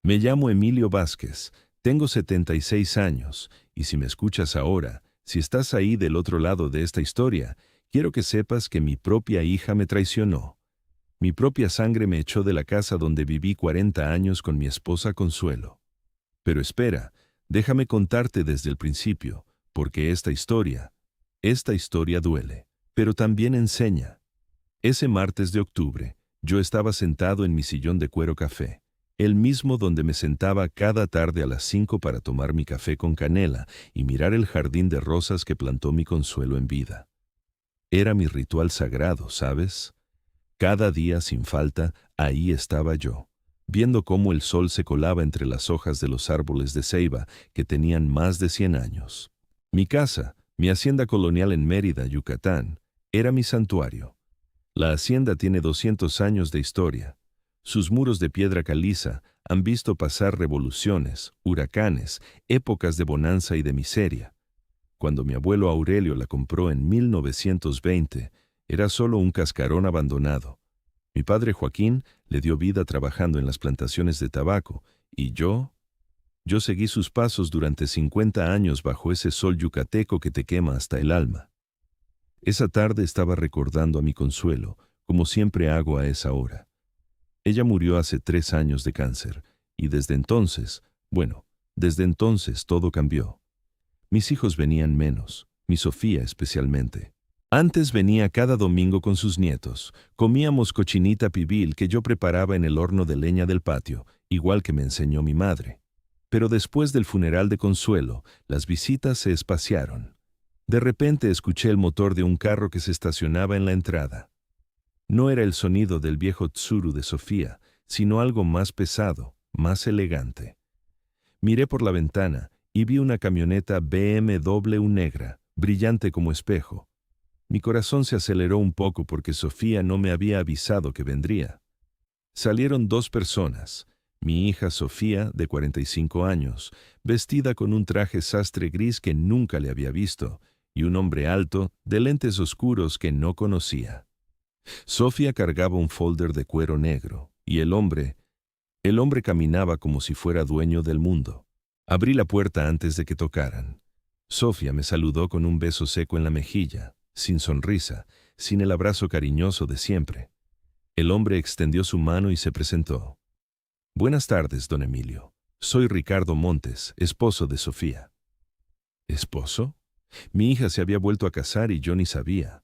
Me llamo Emilio Vázquez, tengo 76 años, y si me escuchas ahora, si estás ahí del otro lado de esta historia, quiero que sepas que mi propia hija me traicionó. Mi propia sangre me echó de la casa donde viví 40 años con mi esposa Consuelo. Pero espera, déjame contarte desde el principio, porque esta historia duele, pero también enseña. Ese martes de octubre, yo estaba sentado en mi sillón de cuero café, el mismo donde me sentaba cada tarde a las 5 para tomar mi café con canela y mirar el jardín de rosas que plantó mi Consuelo en vida. Era mi ritual sagrado, ¿sabes? Cada día sin falta, ahí estaba yo, viendo cómo el sol se colaba entre las hojas de los árboles de ceiba que tenían más de 100 años. Mi casa, mi hacienda colonial en Mérida, Yucatán, era mi santuario. La hacienda tiene 200 años de historia. Sus muros de piedra caliza han visto pasar revoluciones, huracanes, épocas de bonanza y de miseria. Cuando mi abuelo Aurelio la compró en 1920, era solo un cascarón abandonado. Mi padre Joaquín le dio vida trabajando en las plantaciones de tabaco, y yo seguí sus pasos durante 50 años bajo ese sol yucateco que te quema hasta el alma. Esa tarde estaba recordando a mi Consuelo, como siempre hago a esa hora. Ella murió hace 3 años de cáncer, y desde entonces todo cambió. Mis hijos venían menos, mi Sofía especialmente. Antes venía cada domingo con sus nietos. Comíamos cochinita pibil que yo preparaba en el horno de leña del patio, igual que me enseñó mi madre. Pero después del funeral de Consuelo, las visitas se espaciaron. De repente escuché el motor de un carro que se estacionaba en la entrada. No era el sonido del viejo Tsuru de Sofía, sino algo más pesado, más elegante. Miré por la ventana y vi una camioneta BMW negra, brillante como espejo. Mi corazón se aceleró un poco porque Sofía no me había avisado que vendría. Salieron 2 personas. Mi hija Sofía, de 45 años, vestida con un traje sastre gris que nunca le había visto, y un hombre alto, de lentes oscuros que no conocía. Sofía cargaba un folder de cuero negro, y el hombre caminaba como si fuera dueño del mundo. Abrí la puerta antes de que tocaran. Sofía me saludó con un beso seco en la mejilla, sin sonrisa, sin el abrazo cariñoso de siempre. El hombre extendió su mano y se presentó. Buenas tardes, don Emilio. Soy Ricardo Montes, esposo de Sofía. ¿Esposo? Mi hija se había vuelto a casar y yo ni sabía.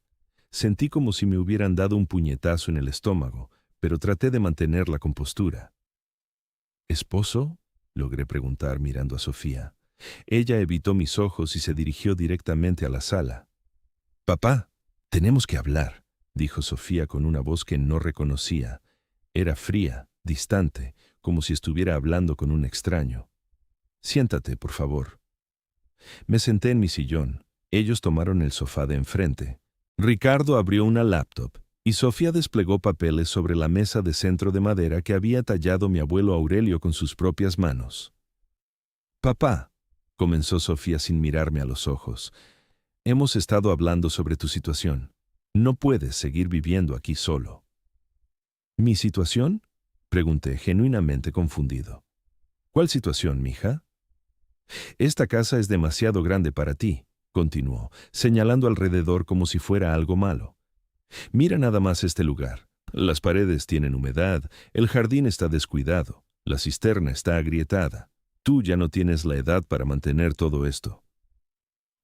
Sentí como si me hubieran dado un puñetazo en el estómago, pero traté de mantener la compostura. ¿Esposo?, logré preguntar mirando a Sofía. Ella evitó mis ojos y se dirigió directamente a la sala. «Papá, tenemos que hablar», dijo Sofía con una voz que no reconocía. Era fría, distante, como si estuviera hablando con un extraño. «Siéntate, por favor». Me senté en mi sillón. Ellos tomaron el sofá de enfrente. Ricardo abrió una laptop y Sofía desplegó papeles sobre la mesa de centro de madera que había tallado mi abuelo Aurelio con sus propias manos. «Papá», comenzó Sofía sin mirarme a los ojos, «hemos estado hablando sobre tu situación. No puedes seguir viviendo aquí solo». «¿Mi situación?», pregunté, genuinamente confundido. «¿Cuál situación, mija?». «Esta casa es demasiado grande para ti», continuó, señalando alrededor como si fuera algo malo. «Mira nada más este lugar. Las paredes tienen humedad, el jardín está descuidado, la cisterna está agrietada. Tú ya no tienes la edad para mantener todo esto».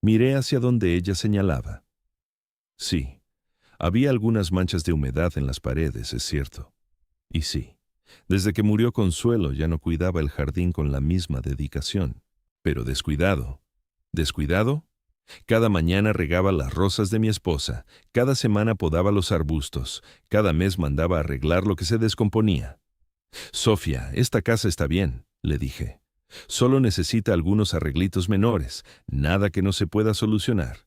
Miré hacia donde ella señalaba. Sí, había algunas manchas de humedad en las paredes, es cierto. Y sí, desde que murió Consuelo ya no cuidaba el jardín con la misma dedicación. Pero descuidado. ¿Descuidado? Cada mañana regaba las rosas de mi esposa, cada semana podaba los arbustos, cada mes mandaba arreglar lo que se descomponía. «Sofía, esta casa está bien», le dije. «Solo necesita algunos arreglitos menores, nada que no se pueda solucionar.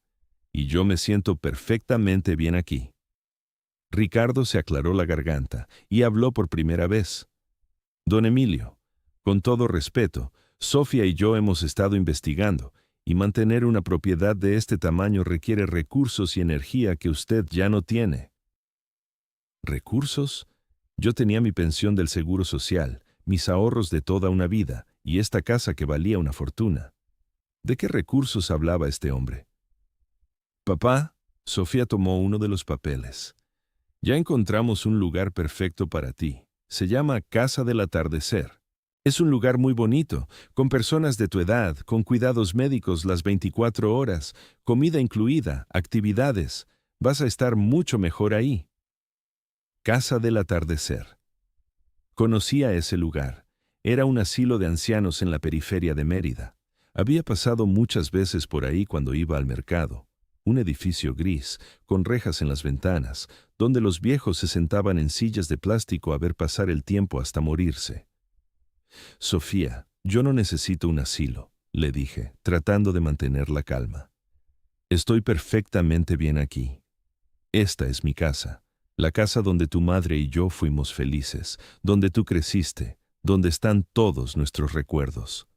Y yo me siento perfectamente bien aquí». Ricardo se aclaró la garganta y habló por primera vez. «Don Emilio, con todo respeto, Sofía y yo hemos estado investigando, y mantener una propiedad de este tamaño requiere recursos y energía que usted ya no tiene». ¿Recursos? Yo tenía mi pensión del Seguro Social, mis ahorros de toda una vida y esta casa que valía una fortuna. ¿De qué recursos hablaba este hombre? Papá, Sofía tomó uno de los papeles. Ya encontramos un lugar perfecto para ti. Se llama Casa del Atardecer. Es un lugar muy bonito, con personas de tu edad, con cuidados médicos las 24 horas, comida incluida, actividades. Vas a estar mucho mejor ahí. Casa del Atardecer. Conocía ese lugar. Era un asilo de ancianos en la periferia de Mérida. Había pasado muchas veces por ahí cuando iba al mercado. Un edificio gris, con rejas en las ventanas, donde los viejos se sentaban en sillas de plástico a ver pasar el tiempo hasta morirse. Sofía, yo no necesito un asilo, le dije, tratando de mantener la calma. Estoy perfectamente bien aquí. Esta es mi casa, la casa donde tu madre y yo fuimos felices, donde tú creciste, donde están todos nuestros recuerdos.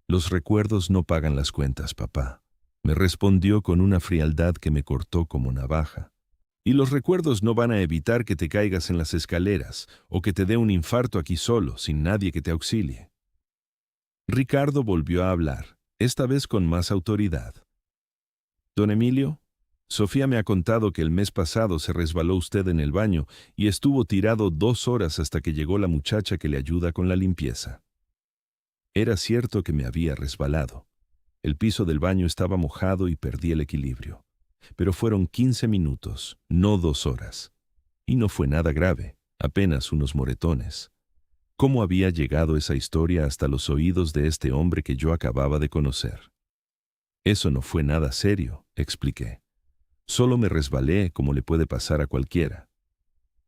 Los recuerdos no pagan las cuentas, papá, me respondió con una frialdad que me cortó como navaja. Y los recuerdos no van a evitar que te caigas en las escaleras o que te dé un infarto aquí solo, sin nadie que te auxilie. Ricardo volvió a hablar, esta vez con más autoridad. Don Emilio, Sofía me ha contado que el mes pasado se resbaló usted en el baño y estuvo tirado 2 horas hasta que llegó la muchacha que le ayuda con la limpieza. Era cierto que me había resbalado. El piso del baño estaba mojado y perdí el equilibrio. Pero fueron 15 minutos, no 2 horas. Y no fue nada grave, apenas unos moretones. ¿Cómo había llegado esa historia hasta los oídos de este hombre que yo acababa de conocer? Eso no fue nada serio, expliqué. Solo me resbalé como le puede pasar a cualquiera.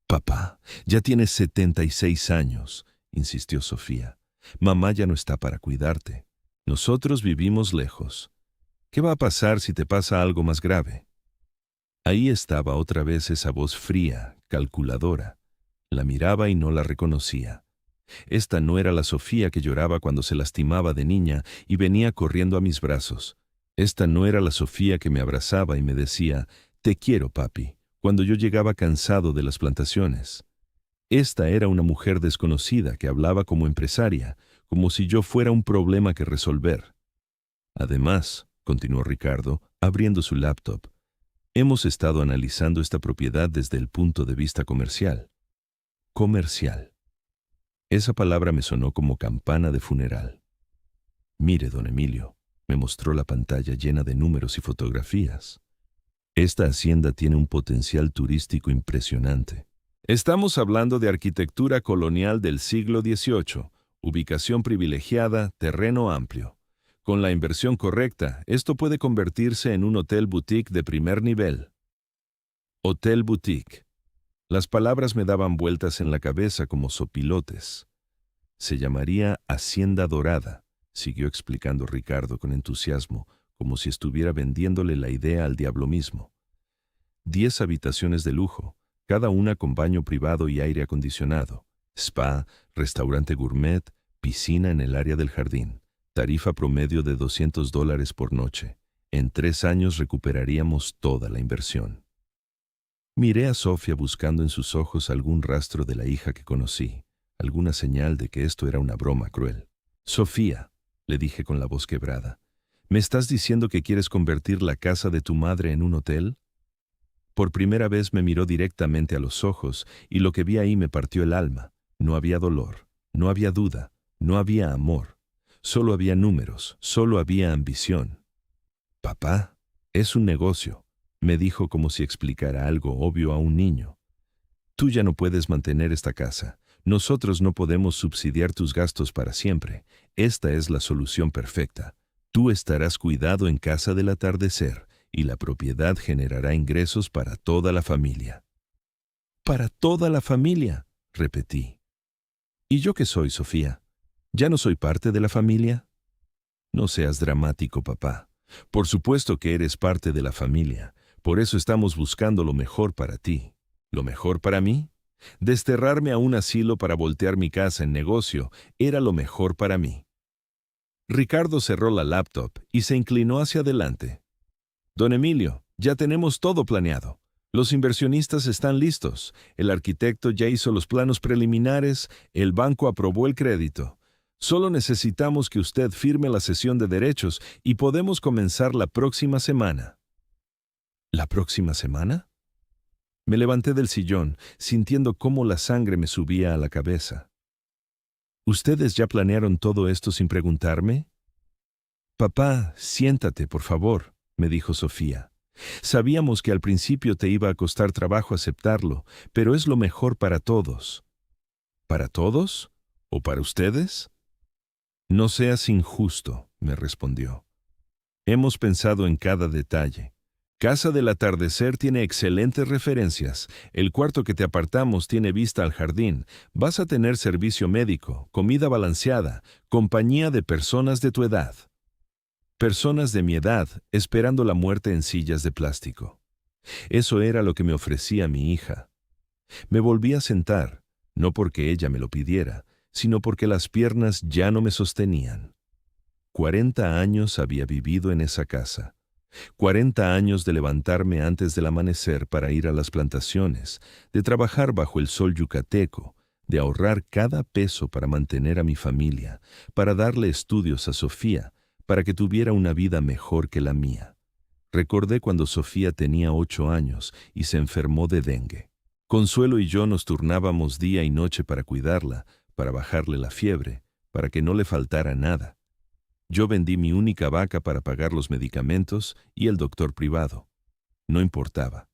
Papá, ya tienes 76 años, insistió Sofía. Mamá ya no está para cuidarte. Nosotros vivimos lejos. ¿Qué va a pasar si te pasa algo más grave? Ahí estaba otra vez esa voz fría, calculadora. La miraba y no la reconocía. Esta no era la Sofía que lloraba cuando se lastimaba de niña y venía corriendo a mis brazos. Esta no era la Sofía que me abrazaba y me decía, «Te quiero, papi», cuando yo llegaba cansado de las plantaciones. Esta era una mujer desconocida que hablaba como empresaria, como si yo fuera un problema que resolver. Además, continuó Ricardo, abriendo su laptop, hemos estado analizando esta propiedad desde el punto de vista comercial. Comercial. Esa palabra me sonó como campana de funeral. Mire, don Emilio, me mostró la pantalla llena de números y fotografías. Esta hacienda tiene un potencial turístico impresionante. Estamos hablando de arquitectura colonial del siglo XVIII, ubicación privilegiada, terreno amplio. Con la inversión correcta, esto puede convertirse en un hotel boutique de primer nivel. Hotel boutique. Las palabras me daban vueltas en la cabeza como sopilotes. Se llamaría Hacienda Dorada, siguió explicando Ricardo con entusiasmo, como si estuviera vendiéndole la idea al diablo mismo. 10 habitaciones de lujo, cada una con baño privado y aire acondicionado, spa, restaurante gourmet, piscina en el área del jardín, tarifa promedio de $200 por noche. En 3 años recuperaríamos toda la inversión. Miré a Sofía buscando en sus ojos algún rastro de la hija que conocí, alguna señal de que esto era una broma cruel. Sofía, le dije con la voz quebrada, ¿me estás diciendo que quieres convertir la casa de tu madre en un hotel? Por primera vez me miró directamente a los ojos y lo que vi ahí me partió el alma. No había dolor, no había duda, no había amor. Solo había números, solo había ambición. Papá, es un negocio, me dijo como si explicara algo obvio a un niño. Tú ya no puedes mantener esta casa. Nosotros no podemos subsidiar tus gastos para siempre. Esta es la solución perfecta. Tú estarás cuidado en Casa del Atardecer y la propiedad generará ingresos para toda la familia. «Para toda la familia», repetí. «¿Y yo qué soy, Sofía? ¿Ya no soy parte de la familia?» «No seas dramático, papá. Por supuesto que eres parte de la familia. Por eso estamos buscando lo mejor para ti. ¿Lo mejor para mí? Desterrarme a un asilo para voltear mi casa en negocio era lo mejor para mí». Ricardo cerró la laptop y se inclinó hacia adelante. «Don Emilio, ya tenemos todo planeado. Los inversionistas están listos, el arquitecto ya hizo los planos preliminares, el banco aprobó el crédito. Solo necesitamos que usted firme la cesión de derechos y podemos comenzar la próxima semana. ¿La próxima semana? Me levanté del sillón, sintiendo cómo la sangre me subía a la cabeza. ¿Ustedes ya planearon todo esto sin preguntarme? Papá, siéntate, por favor, me dijo Sofía. Sabíamos que al principio te iba a costar trabajo aceptarlo, pero es lo mejor para todos. ¿Para todos? ¿O para ustedes? No seas injusto, me respondió. Hemos pensado en cada detalle. Casa del Atardecer tiene excelentes referencias. El cuarto que te apartamos tiene vista al jardín. Vas a tener servicio médico, comida balanceada, compañía de personas de tu edad. Personas de mi edad esperando la muerte en sillas de plástico. Eso era lo que me ofrecía mi hija. Me volví a sentar, no porque ella me lo pidiera, sino porque las piernas ya no me sostenían. 40 años había vivido en esa casa. 40 años de levantarme antes del amanecer para ir a las plantaciones, de trabajar bajo el sol yucateco, de ahorrar cada peso para mantener a mi familia, para darle estudios a Sofía, para que tuviera una vida mejor que la mía. Recordé cuando Sofía tenía 8 años y se enfermó de dengue. Consuelo y yo nos turnábamos día y noche para cuidarla, para bajarle la fiebre, para que no le faltara nada. Yo vendí mi única vaca para pagar los medicamentos y el doctor privado. No importaba.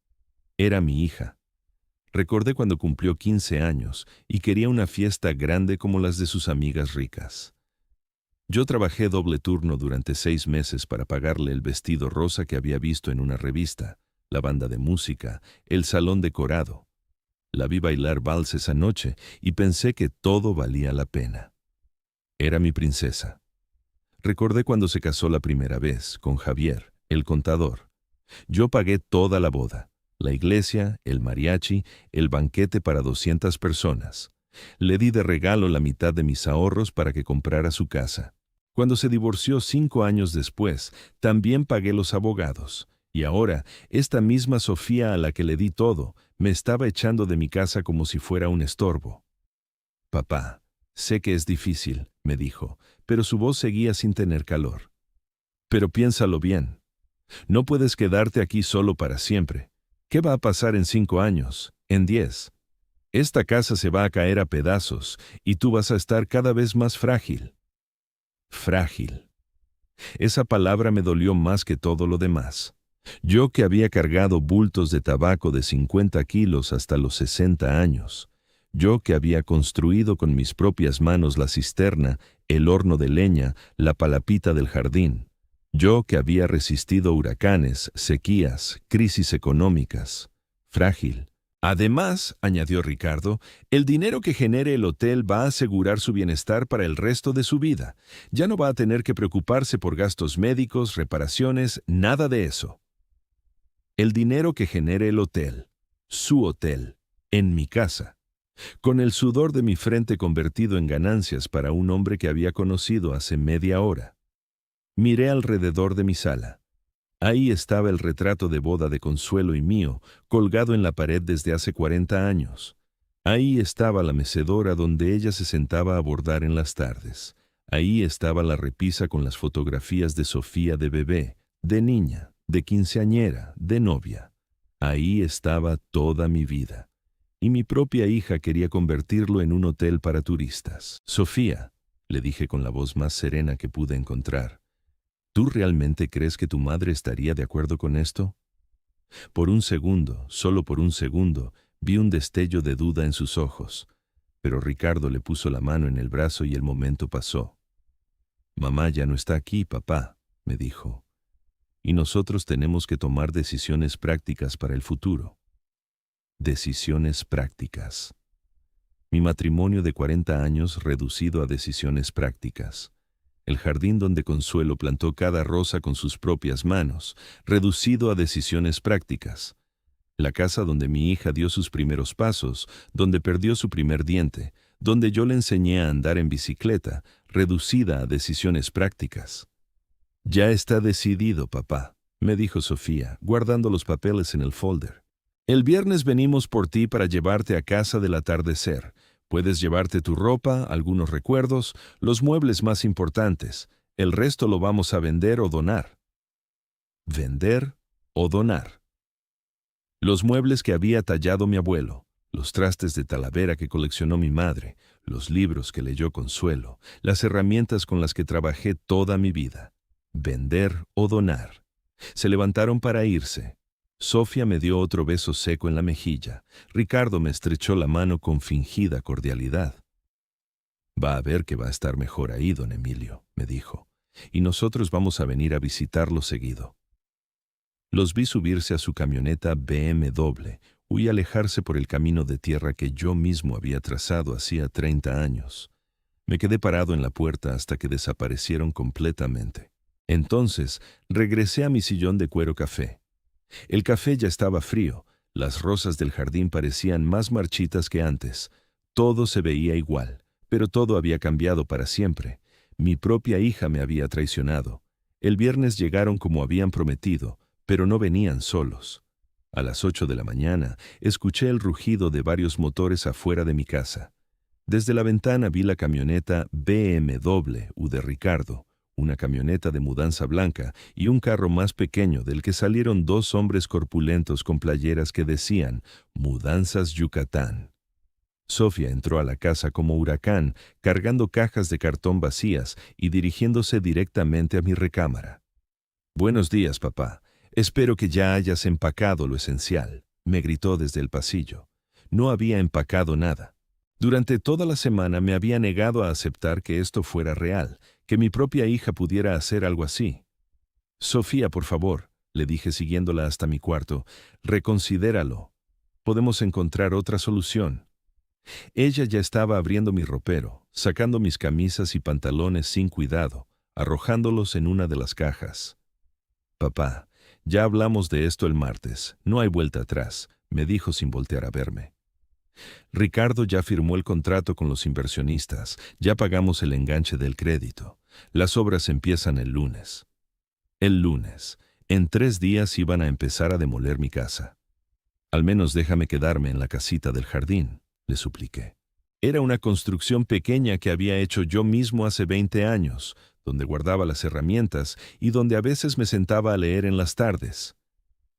Era mi hija. Recordé cuando cumplió 15 años y quería una fiesta grande como las de sus amigas ricas. Yo trabajé doble turno durante 6 meses para pagarle el vestido rosa que había visto en una revista, la banda de música, el salón decorado. La vi bailar vals esa noche y pensé que todo valía la pena. Era mi princesa. Recordé cuando se casó la primera vez, con Javier, el contador. Yo pagué toda la boda, la iglesia, el mariachi, el banquete para 200 personas. Le di de regalo la mitad de mis ahorros para que comprara su casa. Cuando se divorció 5 años después, también pagué los abogados. Y ahora, esta misma Sofía a la que le di todo, me estaba echando de mi casa como si fuera un estorbo. Papá, sé que es difícil, me dijo, pero su voz seguía sin tener calor. Pero piénsalo bien. No puedes quedarte aquí solo para siempre. ¿Qué va a pasar en 5 años? ¿En 10? Esta casa se va a caer a pedazos y tú vas a estar cada vez más frágil. Frágil. Esa palabra me dolió más que todo lo demás. Yo que había cargado bultos de tabaco de 50 kilos hasta los 60 años. Yo que había construido con mis propias manos la cisterna, el horno de leña, la palapita del jardín. Yo que había resistido huracanes, sequías, crisis económicas. Frágil. Además, añadió Ricardo, el dinero que genere el hotel va a asegurar su bienestar para el resto de su vida. Ya no va a tener que preocuparse por gastos médicos, reparaciones, nada de eso. El dinero que genere el hotel, su hotel, en mi casa, con el sudor de mi frente convertido en ganancias para un hombre que había conocido hace media hora. Miré alrededor de mi sala. Ahí estaba el retrato de boda de Consuelo y mío, colgado en la pared desde hace 40 años. Ahí estaba la mecedora donde ella se sentaba a bordar en las tardes. Ahí estaba la repisa con las fotografías de Sofía de bebé, de niña, de quinceañera, de novia. Ahí estaba toda mi vida. Y mi propia hija quería convertirlo en un hotel para turistas. Sofía, le dije con la voz más serena que pude encontrar, ¿tú realmente crees que tu madre estaría de acuerdo con esto? Por un segundo, solo por un segundo, vi un destello de duda en sus ojos, pero Ricardo le puso la mano en el brazo y el momento pasó. Mamá ya no está aquí, papá, me dijo, y nosotros tenemos que tomar decisiones prácticas para el futuro. Decisiones prácticas. Mi matrimonio de 40 años reducido a decisiones prácticas. El jardín donde Consuelo plantó cada rosa con sus propias manos, reducido a decisiones prácticas. La casa donde mi hija dio sus primeros pasos, donde perdió su primer diente, donde yo le enseñé a andar en bicicleta, reducida a decisiones prácticas. Ya está decidido, papá, me dijo Sofía, guardando los papeles en el folder. El viernes venimos por ti para llevarte a casa del atardecer. Puedes llevarte tu ropa, algunos recuerdos, los muebles más importantes. El resto lo vamos a vender o donar. Vender o donar. Los muebles que había tallado mi abuelo, los trastes de Talavera que coleccionó mi madre, los libros que leyó Consuelo, las herramientas con las que trabajé toda mi vida. Vender o donar. Se levantaron para irse. Sofía me dio otro beso seco en la mejilla. Ricardo me estrechó la mano con fingida cordialidad. Va a ver que va a estar mejor ahí, don Emilio, me dijo, y nosotros vamos a venir a visitarlo seguido. Los vi subirse a su camioneta BMW y alejarse por el camino de tierra que yo mismo había trazado hacía 30 años. Me quedé parado en la puerta hasta que desaparecieron completamente. Entonces regresé a mi sillón de cuero café. El café ya estaba frío, las rosas del jardín parecían más marchitas que antes. Todo se veía igual, pero todo había cambiado para siempre. Mi propia hija me había traicionado. El viernes llegaron como habían prometido, pero no venían solos. A las 8 de la mañana escuché el rugido de varios motores afuera de mi casa. Desde la ventana vi la camioneta BMW de Ricardo, una camioneta de mudanza blanca y un carro más pequeño del que salieron dos hombres corpulentos con playeras que decían Mudanzas Yucatán. Sofía entró a la casa como huracán, cargando cajas de cartón vacías y dirigiéndose directamente a mi recámara. «Buenos días, papá. Espero que ya hayas empacado lo esencial», me gritó desde el pasillo. No había empacado nada. Durante toda la semana me había negado a aceptar que esto fuera real, que mi propia hija pudiera hacer algo así. «Sofía, por favor», le dije siguiéndola hasta mi cuarto, «reconsidéralo. Podemos encontrar otra solución». Ella ya estaba abriendo mi ropero, sacando mis camisas y pantalones sin cuidado, arrojándolos en una de las cajas. «Papá, ya hablamos de esto el martes, no hay vuelta atrás», me dijo sin voltear a verme. «Ricardo ya firmó el contrato con los inversionistas, ya pagamos el enganche del crédito. Las obras empiezan el lunes». El lunes. En 3 días iban a empezar a demoler mi casa. «Al menos déjame quedarme en la casita del jardín», le supliqué. Era una construcción pequeña que había hecho yo mismo hace 20 años, donde guardaba las herramientas y donde a veces me sentaba a leer en las tardes.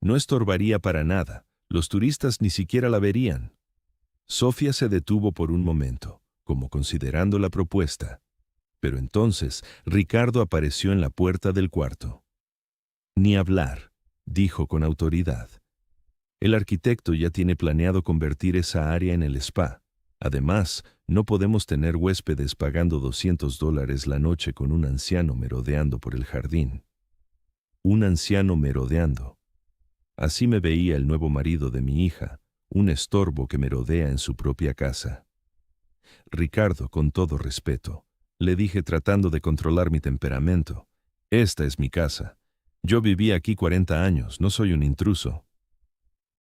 No estorbaría para nada, los turistas ni siquiera la verían. Sofía se detuvo por un momento, como considerando la propuesta. Pero entonces Ricardo apareció en la puerta del cuarto. «Ni hablar», dijo con autoridad. «El arquitecto ya tiene planeado convertir esa área en el spa. Además, no podemos tener huéspedes pagando $200 la noche con un anciano merodeando por el jardín». Un anciano merodeando. Así me veía el nuevo marido de mi hija, un estorbo que merodea en su propia casa. «Ricardo, con todo respeto», le dije tratando de controlar mi temperamento, «esta es mi casa. Yo viví aquí 40 años, no soy un intruso».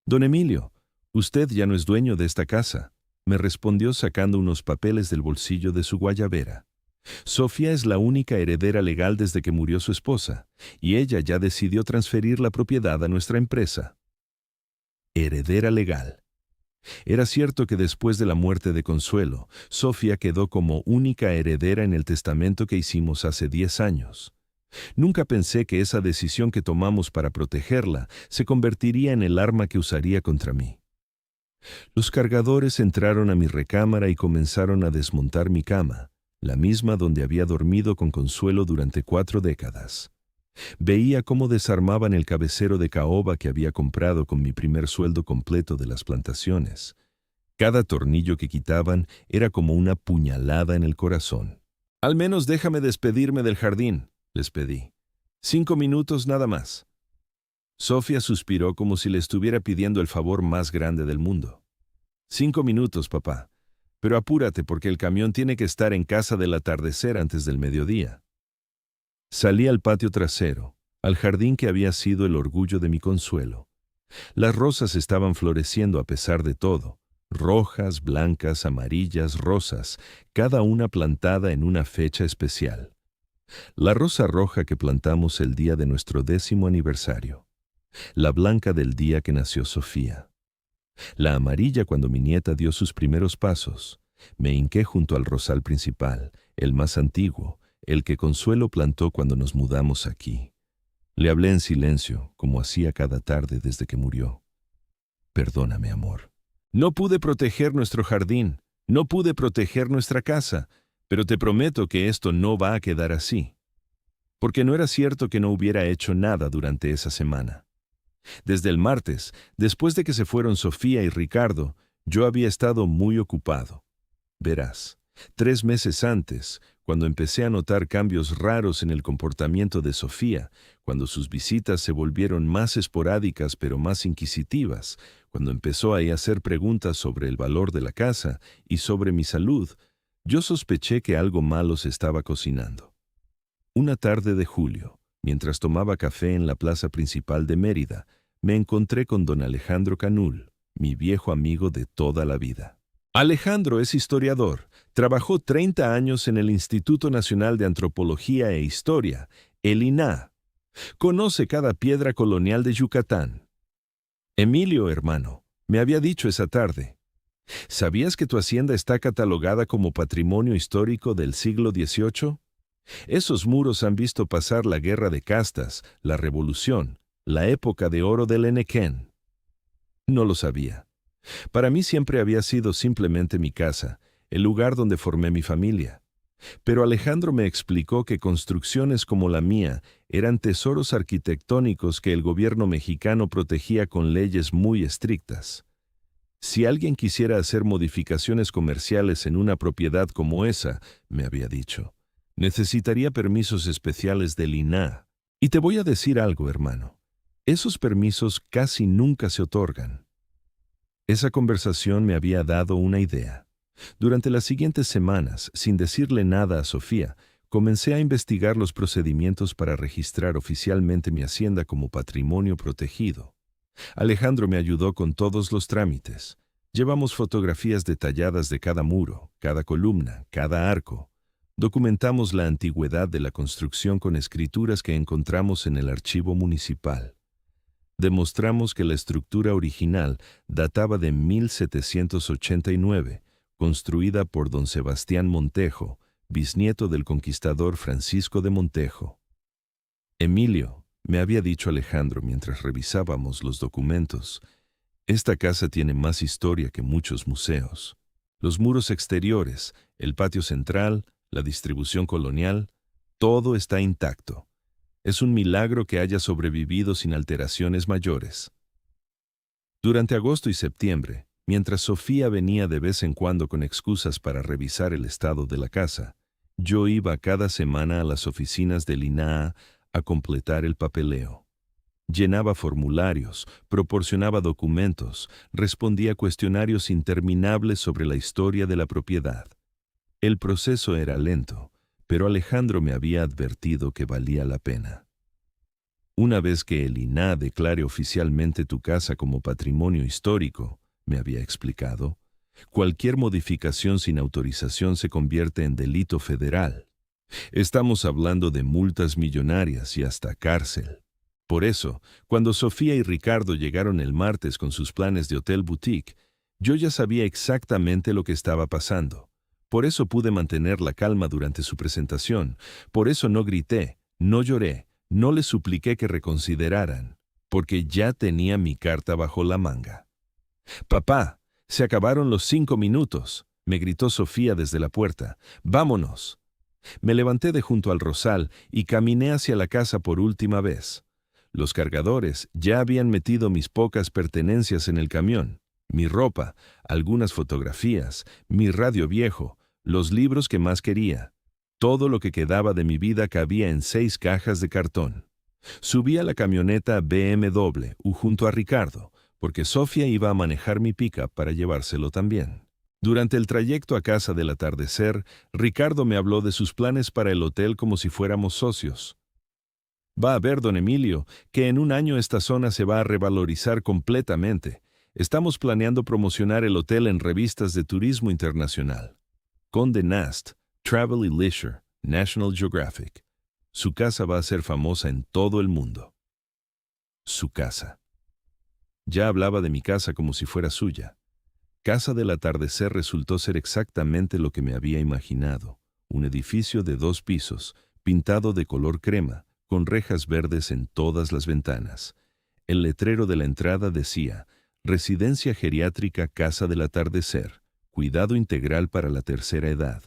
«Don Emilio, usted ya no es dueño de esta casa», me respondió sacando unos papeles del bolsillo de su guayabera. «Sofía es la única heredera legal desde que murió su esposa, y ella ya decidió transferir la propiedad a nuestra empresa». Heredera legal. Era cierto que después de la muerte de Consuelo, Sofía quedó como única heredera en el testamento que hicimos hace 10 años. Nunca pensé que esa decisión que tomamos para protegerla se convertiría en el arma que usaría contra mí. Los cargadores entraron a mi recámara y comenzaron a desmontar mi cama, la misma donde había dormido con Consuelo durante 4 décadas. Veía cómo desarmaban el cabecero de caoba que había comprado con mi primer sueldo completo de las plantaciones. Cada tornillo que quitaban era como una puñalada en el corazón. «Al menos déjame despedirme del jardín», les pedí. 5 minutos nada más. Sofía suspiró como si le estuviera pidiendo el favor más grande del mundo. 5 minutos, papá. Pero apúrate porque el camión tiene que estar en casa del atardecer antes del mediodía. Salí al patio trasero, al jardín que había sido el orgullo de mi Consuelo. Las rosas estaban floreciendo a pesar de todo. Rojas, blancas, amarillas, rosas, cada una plantada en una fecha especial. La rosa roja que plantamos el día de nuestro 10º aniversario. La blanca del día que nació Sofía. La amarilla cuando mi nieta dio sus primeros pasos. Me hinqué junto al rosal principal, el más antiguo, el que Consuelo plantó cuando nos mudamos aquí. Le hablé en silencio, como hacía cada tarde desde que murió. Perdóname, amor. No pude proteger nuestro jardín, no pude proteger nuestra casa, pero te prometo que esto no va a quedar así. Porque no era cierto que no hubiera hecho nada durante esa semana. Desde el martes, después de que se fueron Sofía y Ricardo, yo había estado muy ocupado. Verás, 3 meses antes, cuando empecé a notar cambios raros en el comportamiento de Sofía, cuando sus visitas se volvieron más esporádicas pero más inquisitivas, cuando empezó a hacer preguntas sobre el valor de la casa y sobre mi salud, yo sospeché que algo malo se estaba cocinando. Una tarde de julio, mientras tomaba café en la plaza principal de Mérida, me encontré con don Alejandro Canul, mi viejo amigo de toda la vida. Alejandro es historiador. Trabajó 30 años en el Instituto Nacional de Antropología e Historia, el INAH. Conoce cada piedra colonial de Yucatán. Emilio, hermano, me había dicho esa tarde, ¿sabías que tu hacienda está catalogada como patrimonio histórico del siglo XVIII? Esos muros han visto pasar la guerra de castas, la revolución, la época de oro del Enequén. No lo sabía. Para mí siempre había sido simplemente mi casa, el lugar donde formé mi familia. Pero Alejandro me explicó que construcciones como la mía eran tesoros arquitectónicos que el gobierno mexicano protegía con leyes muy estrictas. Si alguien quisiera hacer modificaciones comerciales en una propiedad como esa, me había dicho, necesitaría permisos especiales del INAH. Y te voy a decir algo, hermano. Esos permisos casi nunca se otorgan. Esa conversación me había dado una idea. Durante las siguientes semanas, sin decirle nada a Sofía, comencé a investigar los procedimientos para registrar oficialmente mi hacienda como patrimonio protegido. Alejandro me ayudó con todos los trámites. Llevamos fotografías detalladas de cada muro, cada columna, cada arco. Documentamos la antigüedad de la construcción con escrituras que encontramos en el archivo municipal. Demostramos que la estructura original databa de 1789, construida por don Sebastián Montejo, bisnieto del conquistador Francisco de Montejo. Emilio, me había dicho Alejandro mientras revisábamos los documentos, esta casa tiene más historia que muchos museos. Los muros exteriores, el patio central, la distribución colonial, todo está intacto. Es un milagro que haya sobrevivido sin alteraciones mayores. Durante agosto y septiembre, mientras Sofía venía de vez en cuando con excusas para revisar el estado de la casa, yo iba cada semana a las oficinas del INAH a completar el papeleo. Llenaba formularios, proporcionaba documentos, respondía cuestionarios interminables sobre la historia de la propiedad. El proceso era lento, pero Alejandro me había advertido que valía la pena. Una vez que el INAH declare oficialmente tu casa como patrimonio histórico, me había explicado, cualquier modificación sin autorización se convierte en delito federal. Estamos hablando de multas millonarias y hasta cárcel. Por eso, cuando Sofía y Ricardo llegaron el martes con sus planes de hotel boutique, yo ya sabía exactamente lo que estaba pasando. Por eso pude mantener la calma durante su presentación. Por eso no grité, no lloré, no les supliqué que reconsideraran, porque ya tenía mi carta bajo la manga. «Papá, se acabaron los 5 minutos», me gritó Sofía desde la puerta. «Vámonos». Me levanté de junto al rosal y caminé hacia la casa por última vez. Los cargadores ya habían metido mis pocas pertenencias en el camión. Mi ropa, algunas fotografías, mi radio viejo, los libros que más quería. Todo lo que quedaba de mi vida cabía en 6 cajas de cartón. Subí a la camioneta BMW junto a Ricardo, porque Sofía iba a manejar mi pick-up para llevárselo también. Durante el trayecto a casa del atardecer, Ricardo me habló de sus planes para el hotel como si fuéramos socios. Va a ver, don Emilio, que en un año esta zona se va a revalorizar completamente. Estamos planeando promocionar el hotel en revistas de turismo internacional. Condé Nast, Travel y Leisure, National Geographic. Su casa va a ser famosa en todo el mundo. Su casa. Ya hablaba de mi casa como si fuera suya. Casa del Atardecer resultó ser exactamente lo que me había imaginado. Un edificio de 2 pisos, pintado de color crema, con rejas verdes en todas las ventanas. El letrero de la entrada decía: Residencia Geriátrica Casa del Atardecer, cuidado integral para la tercera edad.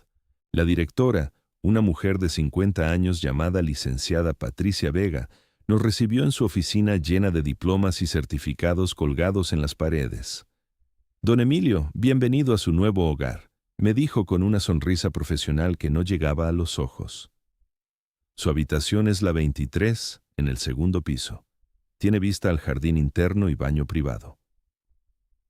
La directora, una mujer de 50 años llamada licenciada Patricia Vega, nos recibió en su oficina llena de diplomas y certificados colgados en las paredes. Don Emilio, bienvenido a su nuevo hogar, me dijo con una sonrisa profesional que no llegaba a los ojos. Su habitación es la 23, en el segundo piso. Tiene vista al jardín interno y baño privado.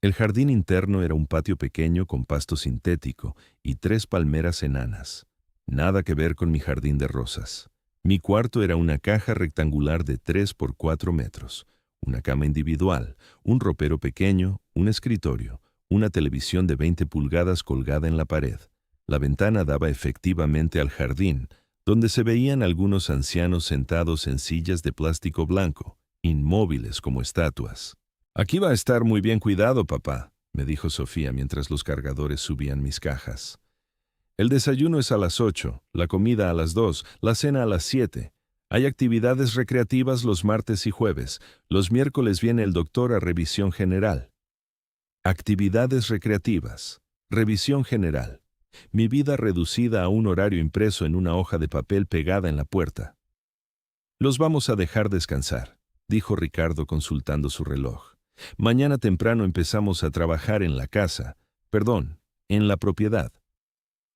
El jardín interno era un patio pequeño con pasto sintético y 3 palmeras enanas. Nada que ver con mi jardín de rosas. Mi cuarto era una caja rectangular de 3 por 4 metros, una cama individual, un ropero pequeño, un escritorio, una televisión de 20 pulgadas colgada en la pared. La ventana daba efectivamente al jardín, donde se veían algunos ancianos sentados en sillas de plástico blanco, inmóviles como estatuas. «Aquí va a estar muy bien cuidado, papá», me dijo Sofía mientras los cargadores subían mis cajas. «El desayuno es a las 8, la comida a las 2, la cena a las 7. Hay actividades recreativas los martes y jueves. Los miércoles viene el doctor a revisión general». Actividades recreativas. Revisión general. Mi vida reducida a un horario impreso en una hoja de papel pegada en la puerta. «Los vamos a dejar descansar», dijo Ricardo consultando su reloj. «Mañana temprano empezamos a trabajar en la casa, en la propiedad».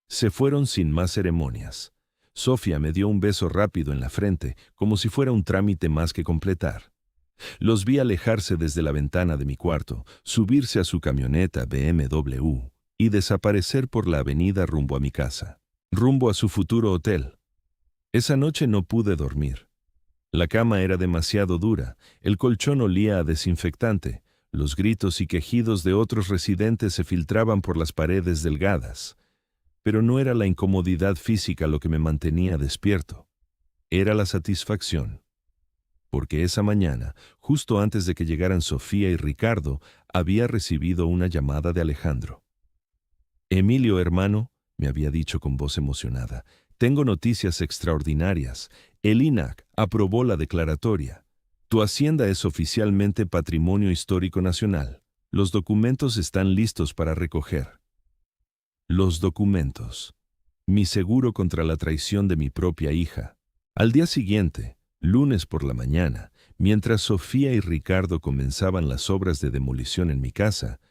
Se fueron sin más ceremonias. Sofía me dio un beso rápido en la frente, como si fuera un trámite más que completar. Los vi alejarse desde la ventana de mi cuarto, subirse a su camioneta BMW y desaparecer por la avenida rumbo a mi casa, rumbo a su futuro hotel. Esa noche no pude dormir. La cama era demasiado dura, el colchón olía a desinfectante, los gritos y quejidos de otros residentes se filtraban por las paredes delgadas. Pero no era la incomodidad física lo que me mantenía despierto. Era la satisfacción. Porque esa mañana, justo antes de que llegaran Sofía y Ricardo, había recibido una llamada de Alejandro. «Emilio, hermano», me había dicho con voz emocionada, «tengo noticias extraordinarias. El INAH aprobó la declaratoria. Tu hacienda es oficialmente Patrimonio Histórico Nacional. Los documentos están listos para recoger». Los documentos. Mi seguro contra la traición de mi propia hija. Al día siguiente, lunes por la mañana, mientras Sofía y Ricardo comenzaban las obras de demolición en mi casa,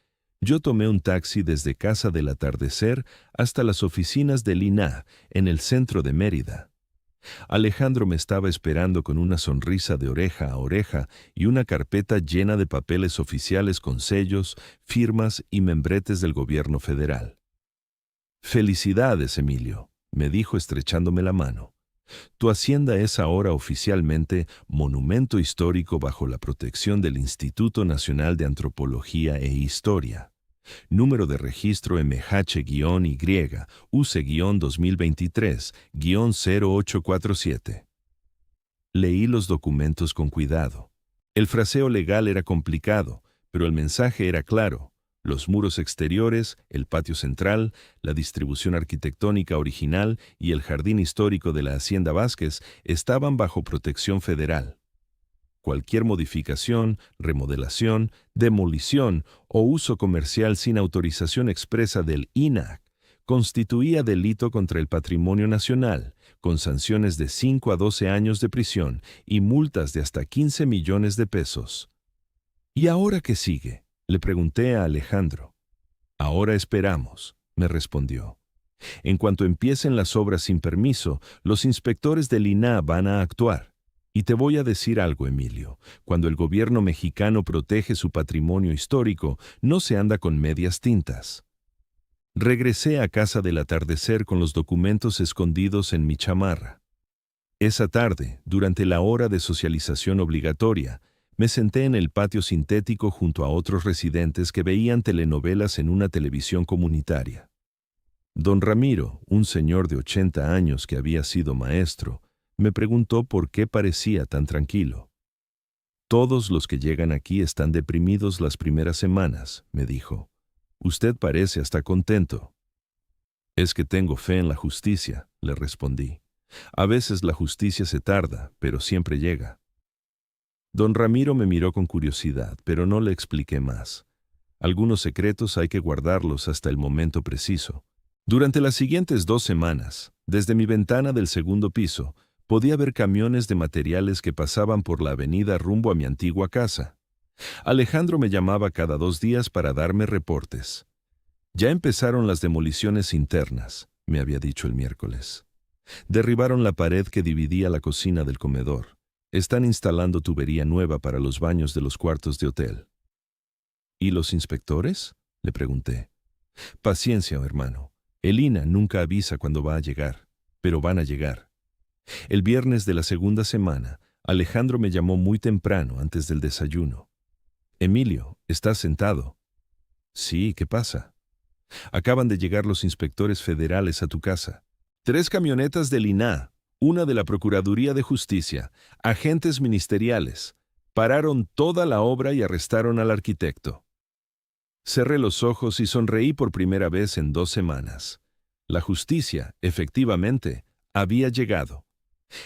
yo tomé un taxi desde Casa del Atardecer hasta las oficinas del INAH en el centro de Mérida. Alejandro me estaba esperando con una sonrisa de oreja a oreja y una carpeta llena de papeles oficiales con sellos, firmas y membretes del gobierno federal. «Felicidades, Emilio», me dijo estrechándome la mano. «Tu hacienda es ahora oficialmente monumento histórico bajo la protección del Instituto Nacional de Antropología e Historia. Número de registro MH-Y, UC-2023-0847». Leí los documentos con cuidado. El fraseo legal era complicado, pero el mensaje era claro. Los muros exteriores, el patio central, la distribución arquitectónica original y el jardín histórico de la Hacienda Vázquez estaban bajo protección federal. Cualquier modificación, remodelación, demolición o uso comercial sin autorización expresa del INAH constituía delito contra el patrimonio nacional, con sanciones de 5 a 12 años de prisión y multas de hasta 15 millones de pesos. ¿Y ahora qué sigue?, le pregunté a Alejandro. «Ahora esperamos», me respondió. «En cuanto empiecen las obras sin permiso, los inspectores del INAH van a actuar. Y te voy a decir algo, Emilio. Cuando el gobierno mexicano protege su patrimonio histórico, no se anda con medias tintas». Regresé a Casa del Atardecer con los documentos escondidos en mi chamarra. Esa tarde, durante la hora de socialización obligatoria, me senté en el patio sintético junto a otros residentes que veían telenovelas en una televisión comunitaria. Don Ramiro, un señor de 80 años que había sido maestro, me preguntó por qué parecía tan tranquilo. Todos los que llegan aquí están deprimidos las primeras semanas, me dijo. Usted parece hasta contento. Es que tengo fe en la justicia, le respondí. A veces la justicia se tarda, pero siempre llega. Don Ramiro me miró con curiosidad, pero no le expliqué más. Algunos secretos hay que guardarlos hasta el momento preciso. Durante las siguientes 2 semanas, desde mi ventana del segundo piso, podía ver camiones de materiales que pasaban por la avenida rumbo a mi antigua casa. Alejandro me llamaba cada 2 días para darme reportes. Ya empezaron las demoliciones internas, me había dicho el miércoles. Derribaron la pared que dividía la cocina del comedor. Están instalando tubería nueva para los baños de los cuartos de hotel. ¿Y los inspectores?, le pregunté. Paciencia, hermano. El INAH nunca avisa cuándo va a llegar, pero van a llegar. El viernes de la segunda semana, Alejandro me llamó muy temprano antes del desayuno. Emilio, ¿estás sentado? Sí, ¿qué pasa? Acaban de llegar los inspectores federales a tu casa. 3 camionetas del INAH, una de la Procuraduría de Justicia, agentes ministeriales. Pararon toda la obra y arrestaron al arquitecto. Cerré los ojos y sonreí por primera vez en 2 semanas. La justicia, efectivamente, había llegado.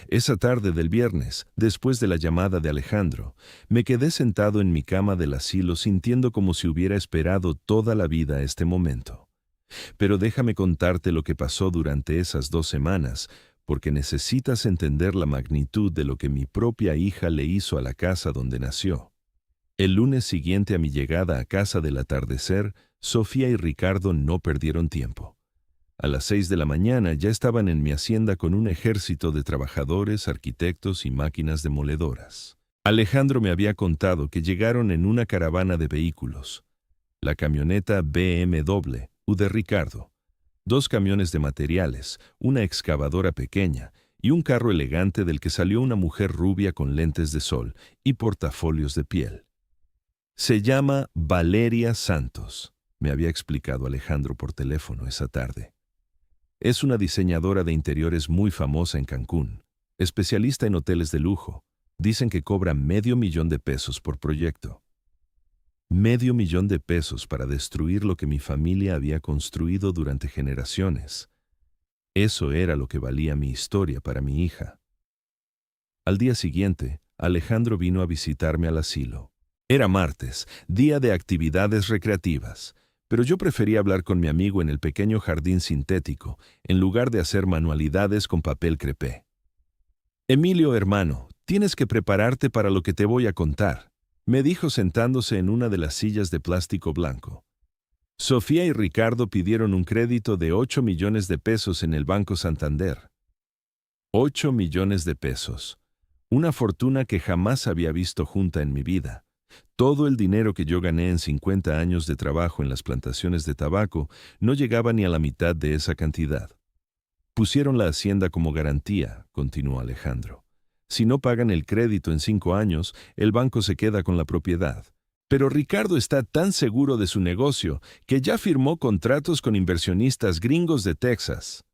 Esa tarde del viernes, después de la llamada de Alejandro, me quedé sentado en mi cama del asilo sintiendo como si hubiera esperado toda la vida este momento. Pero déjame contarte lo que pasó durante esas 2 semanas, porque necesitas entender la magnitud de lo que mi propia hija le hizo a la casa donde nació. El lunes siguiente a mi llegada a casa del atardecer, Sofía y Ricardo no perdieron tiempo. A las 6 de la mañana ya estaban en mi hacienda con un ejército de trabajadores, arquitectos y máquinas demoledoras. Alejandro me había contado que llegaron en una caravana de vehículos. La camioneta BMW de Ricardo, 2 camiones de materiales, una excavadora pequeña y un carro elegante del que salió una mujer rubia con lentes de sol y portafolios de piel. Se llama Valeria Santos, me había explicado Alejandro por teléfono esa tarde. Es una diseñadora de interiores muy famosa en Cancún, especialista en hoteles de lujo. Dicen que cobra $500,000 por proyecto. $500,000 para destruir lo que mi familia había construido durante generaciones. Eso era lo que valía mi historia para mi hija. Al día siguiente, Alejandro vino a visitarme al asilo. Era martes, día de actividades recreativas, pero yo prefería hablar con mi amigo en el pequeño jardín sintético, en lugar de hacer manualidades con papel crepé. Emilio, hermano, tienes que prepararte para lo que te voy a contar, me dijo sentándose en una de las sillas de plástico blanco. Sofía y Ricardo pidieron un crédito de $8 millones en el Banco Santander. $8 millones. Una fortuna que jamás había visto junta en mi vida. Todo el dinero que yo gané en 50 años de trabajo en las plantaciones de tabaco no llegaba ni a la mitad de esa cantidad. Pusieron la hacienda como garantía, continuó Alejandro. Si no pagan el crédito en 5 años, el banco se queda con la propiedad. Pero Ricardo está tan seguro de su negocio que ya firmó contratos con inversionistas gringos de Texas.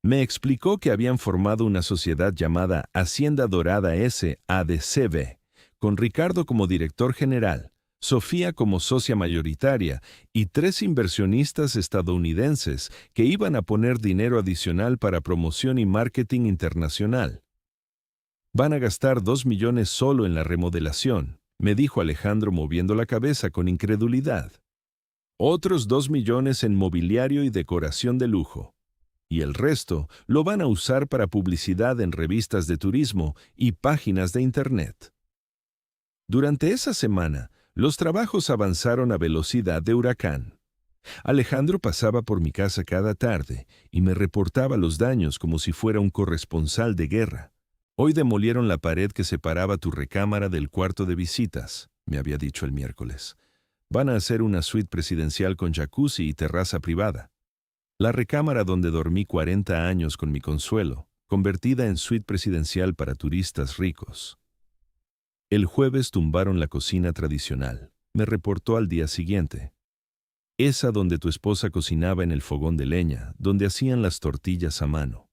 Me explicó que habían formado una sociedad llamada Hacienda Dorada S.A.D.C.B., con Ricardo como director general, Sofía como socia mayoritaria y 3 inversionistas estadounidenses que iban a poner dinero adicional para promoción y marketing internacional. Van a gastar $2 millones solo en la remodelación, me dijo Alejandro moviendo la cabeza con incredulidad. Otros $2 millones en mobiliario y decoración de lujo. Y el resto lo van a usar para publicidad en revistas de turismo y páginas de Internet. Durante esa semana, los trabajos avanzaron a velocidad de huracán. Alejandro pasaba por mi casa cada tarde y me reportaba los daños como si fuera un corresponsal de guerra. Hoy demolieron la pared que separaba tu recámara del cuarto de visitas, me había dicho el miércoles. Van a hacer una suite presidencial con jacuzzi y terraza privada. La recámara donde dormí 40 años con mi Consuelo, convertida en suite presidencial para turistas ricos. El jueves tumbaron la cocina tradicional, me reportó al día siguiente. Esa donde tu esposa cocinaba en el fogón de leña, donde hacían las tortillas a mano.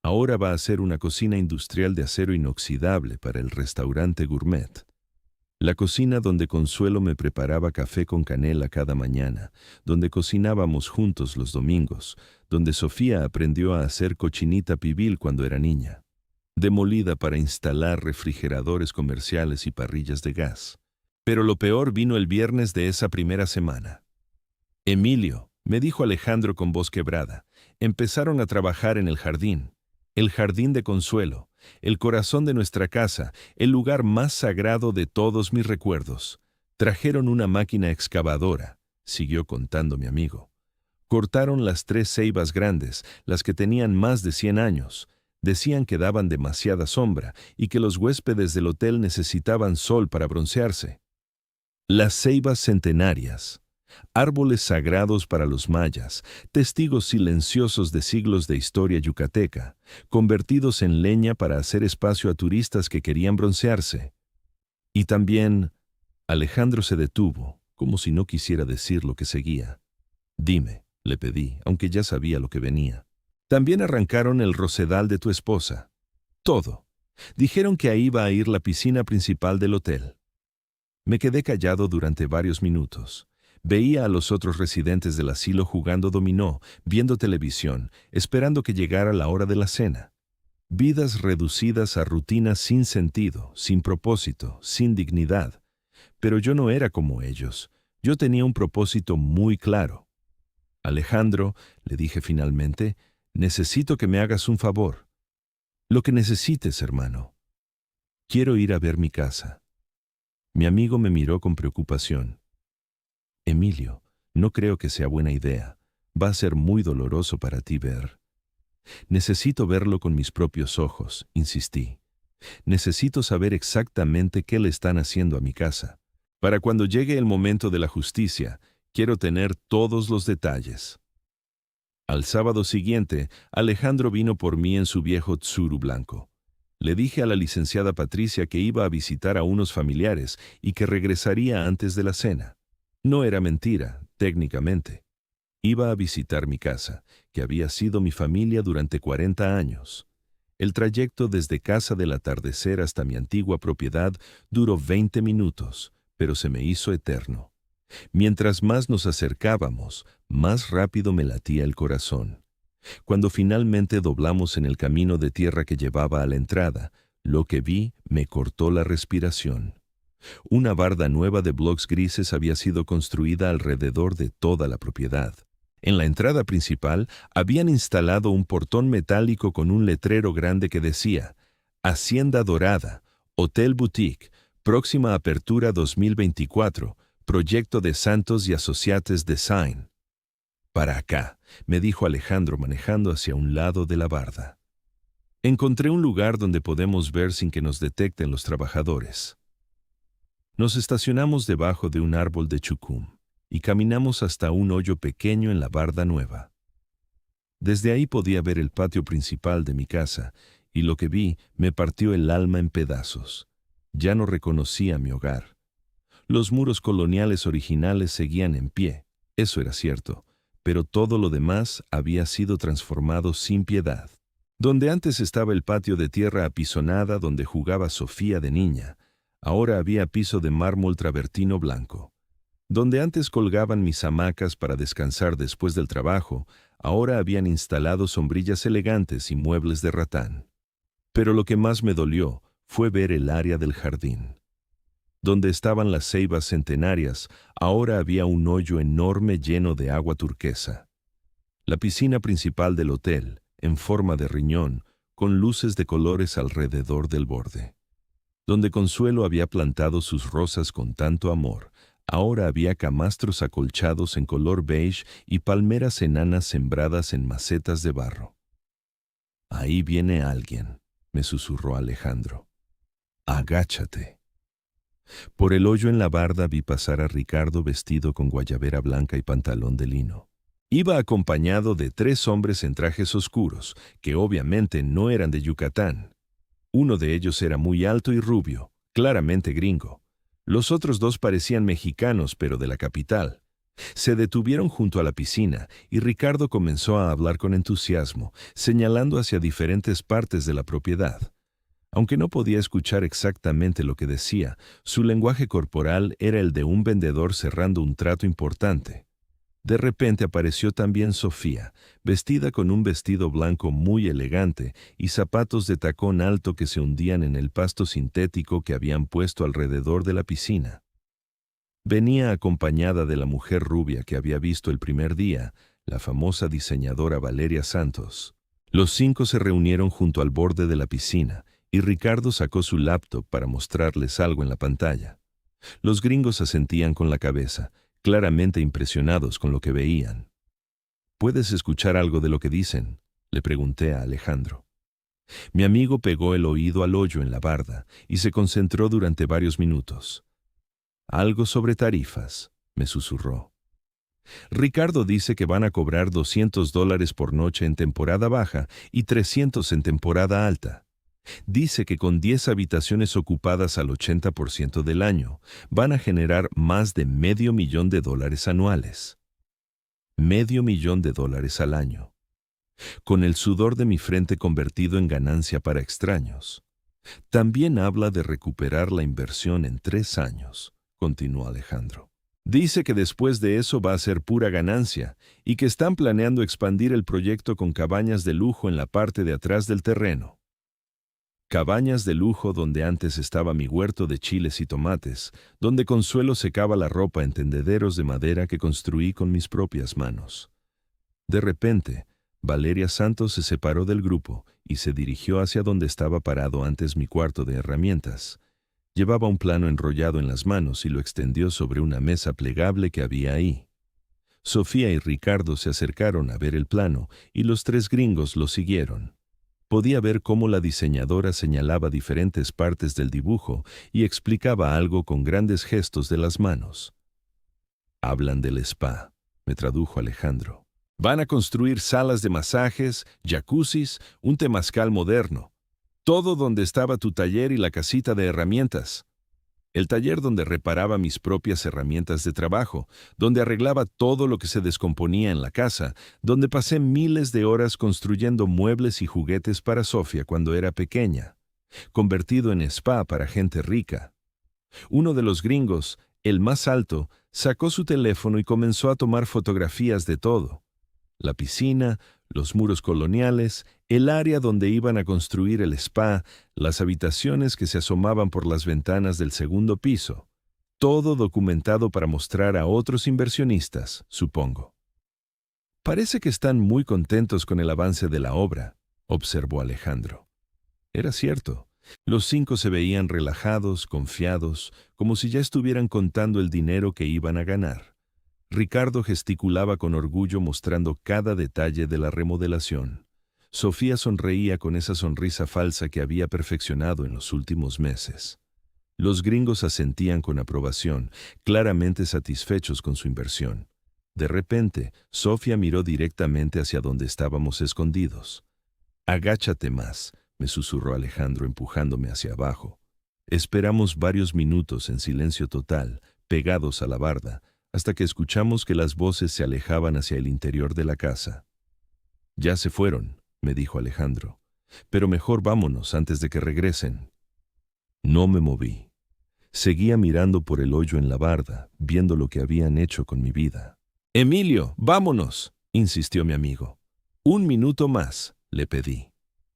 Ahora va a ser una cocina industrial de acero inoxidable para el restaurante gourmet. La cocina donde Consuelo me preparaba café con canela cada mañana, donde cocinábamos juntos los domingos, donde Sofía aprendió a hacer cochinita pibil cuando era niña, demolida para instalar refrigeradores comerciales y parrillas de gas. Pero lo peor vino el viernes de esa primera semana. Emilio, me dijo Alejandro con voz quebrada, empezaron a trabajar en el jardín de Consuelo, el corazón de nuestra casa, el lugar más sagrado de todos mis recuerdos. Trajeron una máquina excavadora, siguió contando mi amigo. Cortaron las 3 ceibas grandes, las que tenían más de 100 años. Decían que daban demasiada sombra y que los huéspedes del hotel necesitaban sol para broncearse. Las ceibas centenarias, árboles sagrados para los mayas, testigos silenciosos de siglos de historia yucateca, convertidos en leña para hacer espacio a turistas que querían broncearse. Y también, Alejandro se detuvo, como si no quisiera decir lo que seguía. Dime, le pedí, aunque ya sabía lo que venía. También arrancaron el rosedal de tu esposa. Todo. Dijeron que ahí iba a ir la piscina principal del hotel. Me quedé callado durante varios minutos. Veía a los otros residentes del asilo jugando dominó, viendo televisión, esperando que llegara la hora de la cena. Vidas reducidas a rutinas sin sentido, sin propósito, sin dignidad. Pero yo no era como ellos. Yo tenía un propósito muy claro. Alejandro, le dije finalmente, necesito que me hagas un favor. Lo que necesites, hermano. Quiero ir a ver mi casa. Mi amigo me miró con preocupación. Emilio, no creo que sea buena idea. Va a ser muy doloroso para ti ver. Necesito verlo con mis propios ojos, insistí. Necesito saber exactamente qué le están haciendo a mi casa. Para cuando llegue el momento de la justicia, quiero tener todos los detalles. Al sábado siguiente, Alejandro vino por mí en su viejo Tsuru blanco. Le dije a la licenciada Patricia que iba a visitar a unos familiares y que regresaría antes de la cena. No era mentira, técnicamente. Iba a visitar mi casa, que había sido mi familia durante 40 años. El trayecto desde casa del atardecer hasta mi antigua propiedad duró 20 minutos, pero se me hizo eterno. Mientras más nos acercábamos, más rápido me latía el corazón. Cuando finalmente doblamos en el camino de tierra que llevaba a la entrada, lo que vi me cortó la respiración. Una barda nueva de bloques grises había sido construida alrededor de toda la propiedad. En la entrada principal habían instalado un portón metálico con un letrero grande que decía Hacienda Dorada, Hotel Boutique, próxima apertura 2024, proyecto de Santos y Associates Design. Para acá, me dijo Alejandro manejando hacia un lado de la barda. Encontré un lugar donde podemos ver sin que nos detecten los trabajadores. Nos estacionamos debajo de un árbol de chucum y caminamos hasta un hoyo pequeño en la barda nueva. Desde ahí podía ver el patio principal de mi casa y lo que vi me partió el alma en pedazos. Ya no reconocía mi hogar. Los muros coloniales originales seguían en pie, eso era cierto, pero todo lo demás había sido transformado sin piedad. Donde antes estaba el patio de tierra apisonada donde jugaba Sofía de niña, ahora había piso de mármol travertino blanco. Donde antes colgaban mis hamacas para descansar después del trabajo, ahora habían instalado sombrillas elegantes y muebles de ratán. Pero lo que más me dolió fue ver el área del jardín. Donde estaban las ceibas centenarias, ahora había un hoyo enorme lleno de agua turquesa. La piscina principal del hotel, en forma de riñón, con luces de colores alrededor del borde. Donde Consuelo había plantado sus rosas con tanto amor, ahora había camastros acolchados en color beige y palmeras enanas sembradas en macetas de barro. Ahí viene alguien, me susurró Alejandro. Agáchate. Por el hoyo en la barda vi pasar a Ricardo vestido con guayabera blanca y pantalón de lino. Iba acompañado de 3 hombres en trajes oscuros, que obviamente no eran de Yucatán. Uno de ellos era muy alto y rubio, claramente gringo. Los otros 2 parecían mexicanos, pero de la capital. Se detuvieron junto a la piscina y Ricardo comenzó a hablar con entusiasmo, señalando hacia diferentes partes de la propiedad. Aunque no podía escuchar exactamente lo que decía, su lenguaje corporal era el de un vendedor cerrando un trato importante. De repente apareció también Sofía, vestida con un vestido blanco muy elegante y zapatos de tacón alto que se hundían en el pasto sintético que habían puesto alrededor de la piscina. Venía acompañada de la mujer rubia que había visto el primer día, la famosa diseñadora Valeria Santos. Los 5 se reunieron junto al borde de la piscina y Ricardo sacó su laptop para mostrarles algo en la pantalla. Los gringos asentían con la cabeza, claramente impresionados con lo que veían. ¿Puedes escuchar algo de lo que dicen?, le pregunté a Alejandro. Mi amigo pegó el oído al hoyo en la barda y se concentró durante varios minutos. Algo sobre tarifas, me susurró. Ricardo dice que van a cobrar $200 por noche en temporada baja y 300 en temporada alta. Dice que con 10 habitaciones ocupadas al 80% del año, van a generar más de $500,000 anuales. $500,000 al año. Con el sudor de mi frente convertido en ganancia para extraños. También habla de recuperar la inversión en 3 años, continuó Alejandro. Dice que después de eso va a ser pura ganancia y que están planeando expandir el proyecto con cabañas de lujo en la parte de atrás del terreno. Cabañas de lujo donde antes estaba mi huerto de chiles y tomates, donde Consuelo secaba la ropa en tendederos de madera que construí con mis propias manos. De repente, Valeria Santos se separó del grupo y se dirigió hacia donde estaba parado antes mi cuarto de herramientas. Llevaba un plano enrollado en las manos y lo extendió sobre una mesa plegable que había ahí. Sofía y Ricardo se acercaron a ver el plano y los 3 gringos lo siguieron. Podía ver cómo la diseñadora señalaba diferentes partes del dibujo y explicaba algo con grandes gestos de las manos. Hablan del spa, me tradujo Alejandro. Van a construir salas de masajes, jacuzzis, un temazcal moderno. Todo donde estaba tu taller y la casita de herramientas. El taller donde reparaba mis propias herramientas de trabajo, donde arreglaba todo lo que se descomponía en la casa, donde pasé miles de horas construyendo muebles y juguetes para Sofía cuando era pequeña, convertido en spa para gente rica. Uno de los gringos, el más alto, sacó su teléfono y comenzó a tomar fotografías de todo. La piscina, los muros coloniales, el área donde iban a construir el spa, las habitaciones que se asomaban por las ventanas del segundo piso. Todo documentado para mostrar a otros inversionistas, supongo. Parece que están muy contentos con el avance de la obra, observó Alejandro. Era cierto. Los 5 se veían relajados, confiados, como si ya estuvieran contando el dinero que iban a ganar. Ricardo gesticulaba con orgullo mostrando cada detalle de la remodelación. Sofía sonreía con esa sonrisa falsa que había perfeccionado en los últimos meses. Los gringos asentían con aprobación, claramente satisfechos con su inversión. De repente, Sofía miró directamente hacia donde estábamos escondidos. «Agáchate más», me susurró Alejandro empujándome hacia abajo. Esperamos varios minutos en silencio total, pegados a la barda, hasta que escuchamos que las voces se alejaban hacia el interior de la casa. «Ya se fueron», me dijo Alejandro, «pero mejor vámonos antes de que regresen». No me moví. Seguía mirando por el hoyo en la barda, viendo lo que habían hecho con mi vida. «Emilio, vámonos», insistió mi amigo. «1 minuto más», le pedí.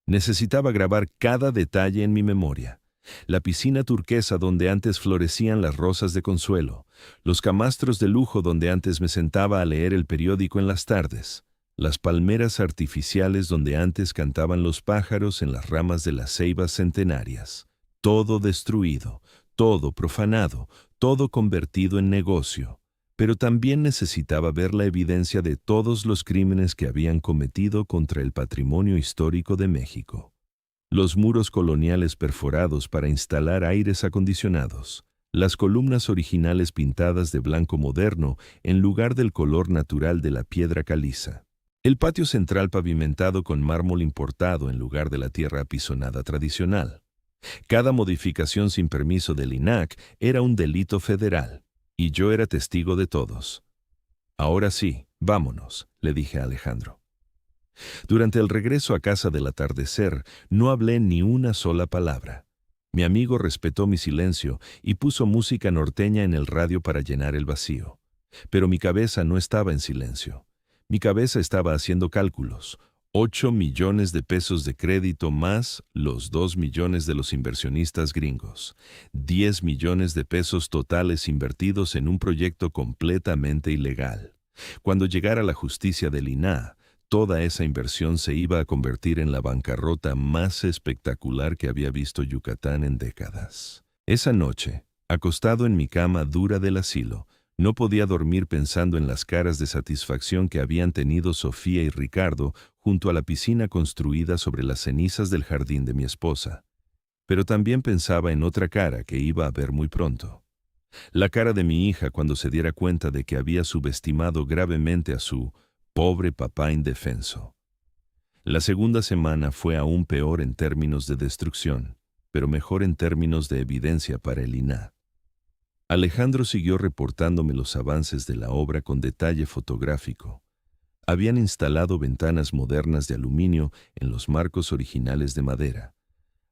Necesitaba grabar cada detalle en mi memoria. La piscina turquesa donde antes florecían las rosas de Consuelo, los camastros de lujo donde antes me sentaba a leer el periódico en las tardes, las palmeras artificiales donde antes cantaban los pájaros en las ramas de las ceibas centenarias. Todo destruido, todo profanado, todo convertido en negocio. Pero también necesitaba ver la evidencia de todos los crímenes que habían cometido contra el patrimonio histórico de México. Los muros coloniales perforados para instalar aires acondicionados, las columnas originales pintadas de blanco moderno en lugar del color natural de la piedra caliza, el patio central pavimentado con mármol importado en lugar de la tierra apisonada tradicional. Cada modificación sin permiso del INAH era un delito federal, y yo era testigo de todos. «Ahora sí, vámonos», le dije a Alejandro. Durante el regreso a casa del atardecer, no hablé ni una sola palabra. Mi amigo respetó mi silencio y puso música norteña en el radio para llenar el vacío. Pero mi cabeza no estaba en silencio. Mi cabeza estaba haciendo cálculos. 8 millones de pesos de crédito más los 2 millones de los inversionistas gringos. 10 millones de pesos totales invertidos en un proyecto completamente ilegal. Cuando llegara la justicia del INAH, toda esa inversión se iba a convertir en la bancarrota más espectacular que había visto Yucatán en décadas. Esa noche, acostado en mi cama dura del asilo, no podía dormir pensando en las caras de satisfacción que habían tenido Sofía y Ricardo junto a la piscina construida sobre las cenizas del jardín de mi esposa. Pero también pensaba en otra cara que iba a ver muy pronto. La cara de mi hija cuando se diera cuenta de que había subestimado gravemente a su pobre papá indefenso. La segunda semana fue aún peor en términos de destrucción, pero mejor en términos de evidencia para el INAH. Alejandro siguió reportándome los avances de la obra con detalle fotográfico. Habían instalado ventanas modernas de aluminio en los marcos originales de madera.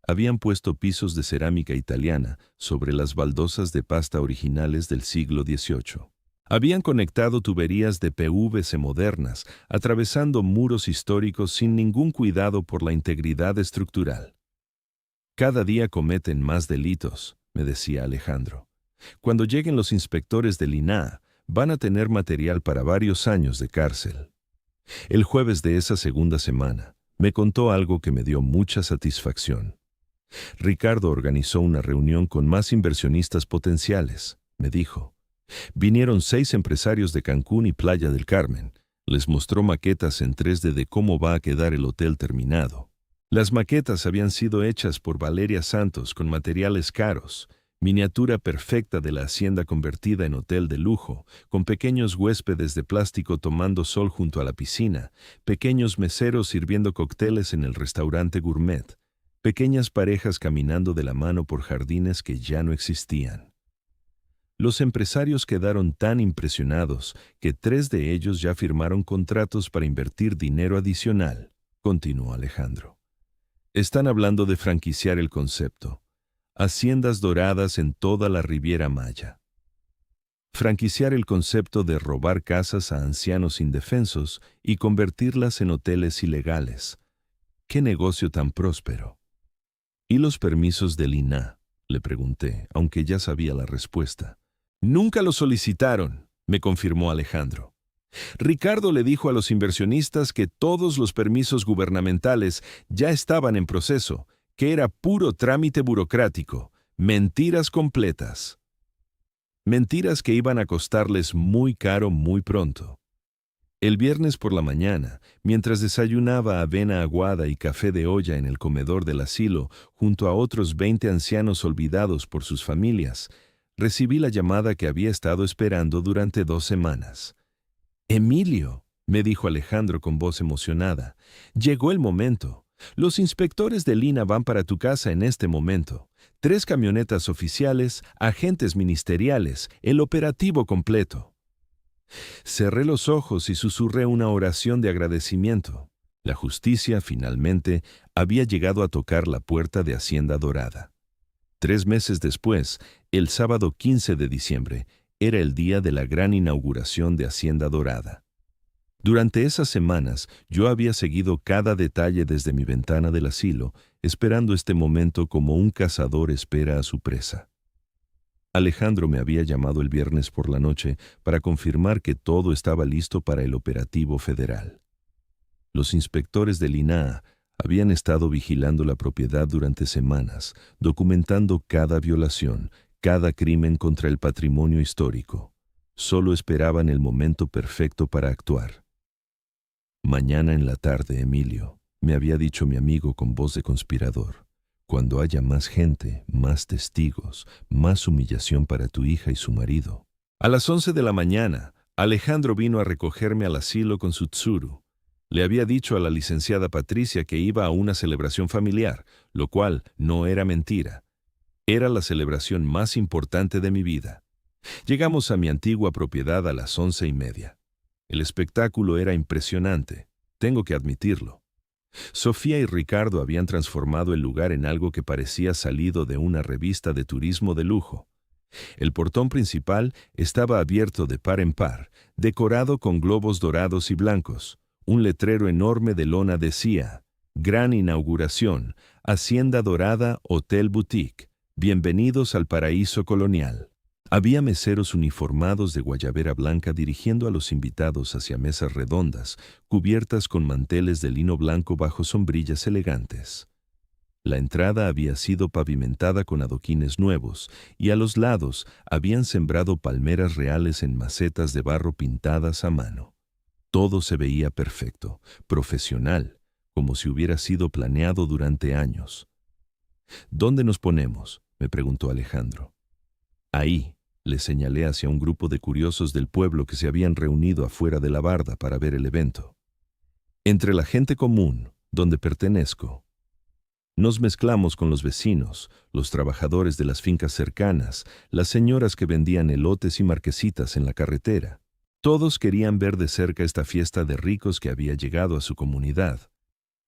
Habían puesto pisos de cerámica italiana sobre las baldosas de pasta originales del siglo XVIII. Habían conectado tuberías de PVC modernas, atravesando muros históricos sin ningún cuidado por la integridad estructural. Cada día cometen más delitos, me decía Alejandro. Cuando lleguen los inspectores del INAH, van a tener material para varios años de cárcel. El jueves de esa segunda semana, me contó algo que me dio mucha satisfacción. Ricardo organizó una reunión con más inversionistas potenciales, me dijo. Vinieron 6 empresarios de Cancún y Playa del Carmen. Les mostró maquetas en 3D de cómo va a quedar el hotel terminado. Las maquetas habían sido hechas por Valeria Santos con materiales caros, miniatura perfecta de la hacienda convertida en hotel de lujo, con pequeños huéspedes de plástico tomando sol junto a la piscina, pequeños meseros sirviendo cócteles en el restaurante gourmet, pequeñas parejas caminando de la mano por jardines que ya no existían. Los empresarios quedaron tan impresionados que 3 de ellos ya firmaron contratos para invertir dinero adicional, continuó Alejandro. Están hablando de franquiciar el concepto. Haciendas doradas en toda la Riviera Maya. Franquiciar el concepto de robar casas a ancianos indefensos y convertirlas en hoteles ilegales. ¡Qué negocio tan próspero! ¿Y los permisos del INAH? Le pregunté, aunque ya sabía la respuesta. Nunca los solicitaron, me confirmó Alejandro. Ricardo le dijo a los inversionistas que todos los permisos gubernamentales ya estaban en proceso, que era puro trámite burocrático, mentiras completas. Mentiras que iban a costarles muy caro muy pronto. El viernes por la mañana, mientras desayunaba avena aguada y café de olla en el comedor del asilo, junto a otros 20 ancianos olvidados por sus familias, recibí la llamada que había estado esperando durante 2 semanas. «Emilio», me dijo Alejandro con voz emocionada, «llegó el momento. Los inspectores del INAH van para tu casa en este momento. 3 camionetas oficiales, agentes ministeriales, el operativo completo». Cerré los ojos y susurré una oración de agradecimiento. La justicia, finalmente, había llegado a tocar la puerta de Hacienda Dorada. 3 meses después, el sábado 15 de diciembre, era el día de la gran inauguración de Hacienda Dorada. Durante esas semanas, yo había seguido cada detalle desde mi ventana del asilo, esperando este momento como un cazador espera a su presa. Alejandro me había llamado el viernes por la noche para confirmar que todo estaba listo para el operativo federal. Los inspectores del INAH habían estado vigilando la propiedad durante semanas, documentando cada violación, cada crimen contra el patrimonio histórico. Solo esperaban el momento perfecto para actuar. «Mañana en la tarde, Emilio», me había dicho mi amigo con voz de conspirador. «Cuando haya más gente, más testigos, más humillación para tu hija y su marido». A las 11 de la mañana, Alejandro vino a recogerme al asilo con su tsuru. Le había dicho a la licenciada Patricia que iba a una celebración familiar, lo cual no era mentira. Era la celebración más importante de mi vida. Llegamos a mi antigua propiedad a las 11:30. El espectáculo era impresionante. tengo que admitirlo. Sofía y Ricardo habían transformado el lugar en algo que parecía salido de una revista de turismo de lujo. El portón principal estaba abierto de par en par, decorado con globos dorados y blancos. Un letrero enorme de lona decía: Gran inauguración, Hacienda Dorada Hotel Boutique. Bienvenidos al paraíso colonial. Había meseros uniformados de guayabera blanca dirigiendo a los invitados hacia mesas redondas, cubiertas con manteles de lino blanco bajo sombrillas elegantes. La entrada había sido pavimentada con adoquines nuevos, y a los lados habían sembrado palmeras reales en macetas de barro pintadas a mano. Todo se veía perfecto, profesional, como si hubiera sido planeado durante años. ¿Dónde nos ponemos?, me preguntó Alejandro. Ahí, le señalé hacia un grupo de curiosos del pueblo que se habían reunido afuera de la barda para ver el evento. Entre la gente común, donde pertenezco. Nos mezclamos con los vecinos, los trabajadores de las fincas cercanas, las señoras que vendían elotes y marquesitas en la carretera. Todos querían ver de cerca esta fiesta de ricos que había llegado a su comunidad.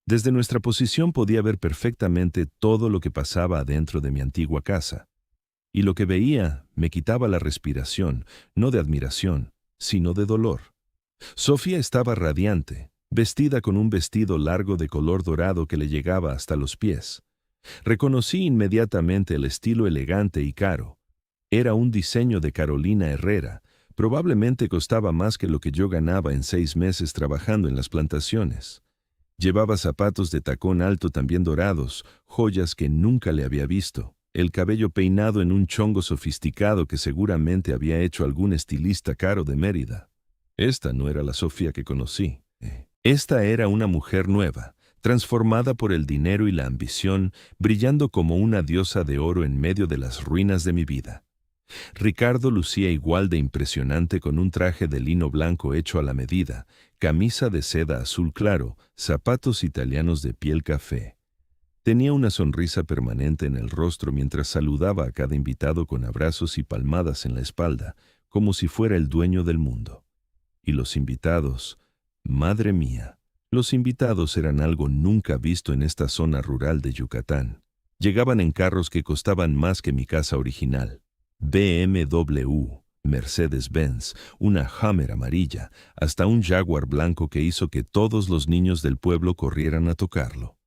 Desde nuestra posición podía ver perfectamente todo lo que pasaba adentro de mi antigua casa. Y lo que veía me quitaba la respiración, no de admiración, sino de dolor. Sofía estaba radiante, vestida con un vestido largo de color dorado que le llegaba hasta los pies. Reconocí inmediatamente el estilo elegante y caro. Era un diseño de Carolina Herrera. Probablemente costaba más que lo que yo ganaba en 6 meses trabajando en las plantaciones. Llevaba zapatos de tacón alto también dorados, joyas que nunca le había visto. El cabello peinado en un chongo sofisticado que seguramente había hecho algún estilista caro de Mérida. Esta no era la Sofía que conocí. Esta era una mujer nueva, transformada por el dinero y la ambición, brillando como una diosa de oro en medio de las ruinas de mi vida. Ricardo lucía igual de impresionante con un traje de lino blanco hecho a la medida, camisa de seda azul claro, zapatos italianos de piel café. Tenía una sonrisa permanente en el rostro mientras saludaba a cada invitado con abrazos y palmadas en la espalda, como si fuera el dueño del mundo. Y los invitados, madre mía, los invitados eran algo nunca visto en esta zona rural de Yucatán. Llegaban en carros que costaban más que mi casa original. BMW, Mercedes-Benz, una Hummer amarilla, hasta un Jaguar blanco que hizo que todos los niños del pueblo corrieran a tocarlo.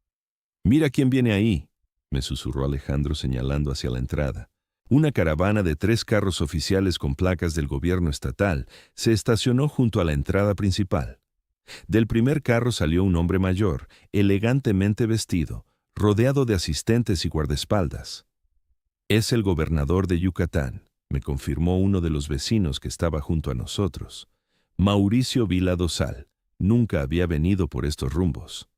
«Mira quién viene ahí», me susurró Alejandro señalando hacia la entrada. Una caravana de 3 carros oficiales con placas del gobierno estatal se estacionó junto a la entrada principal. Del primer carro salió un hombre mayor, elegantemente vestido, rodeado de asistentes y guardaespaldas. «Es el gobernador de Yucatán», me confirmó uno de los vecinos que estaba junto a nosotros. Mauricio Vila Dosal. Nunca había venido por estos rumbos.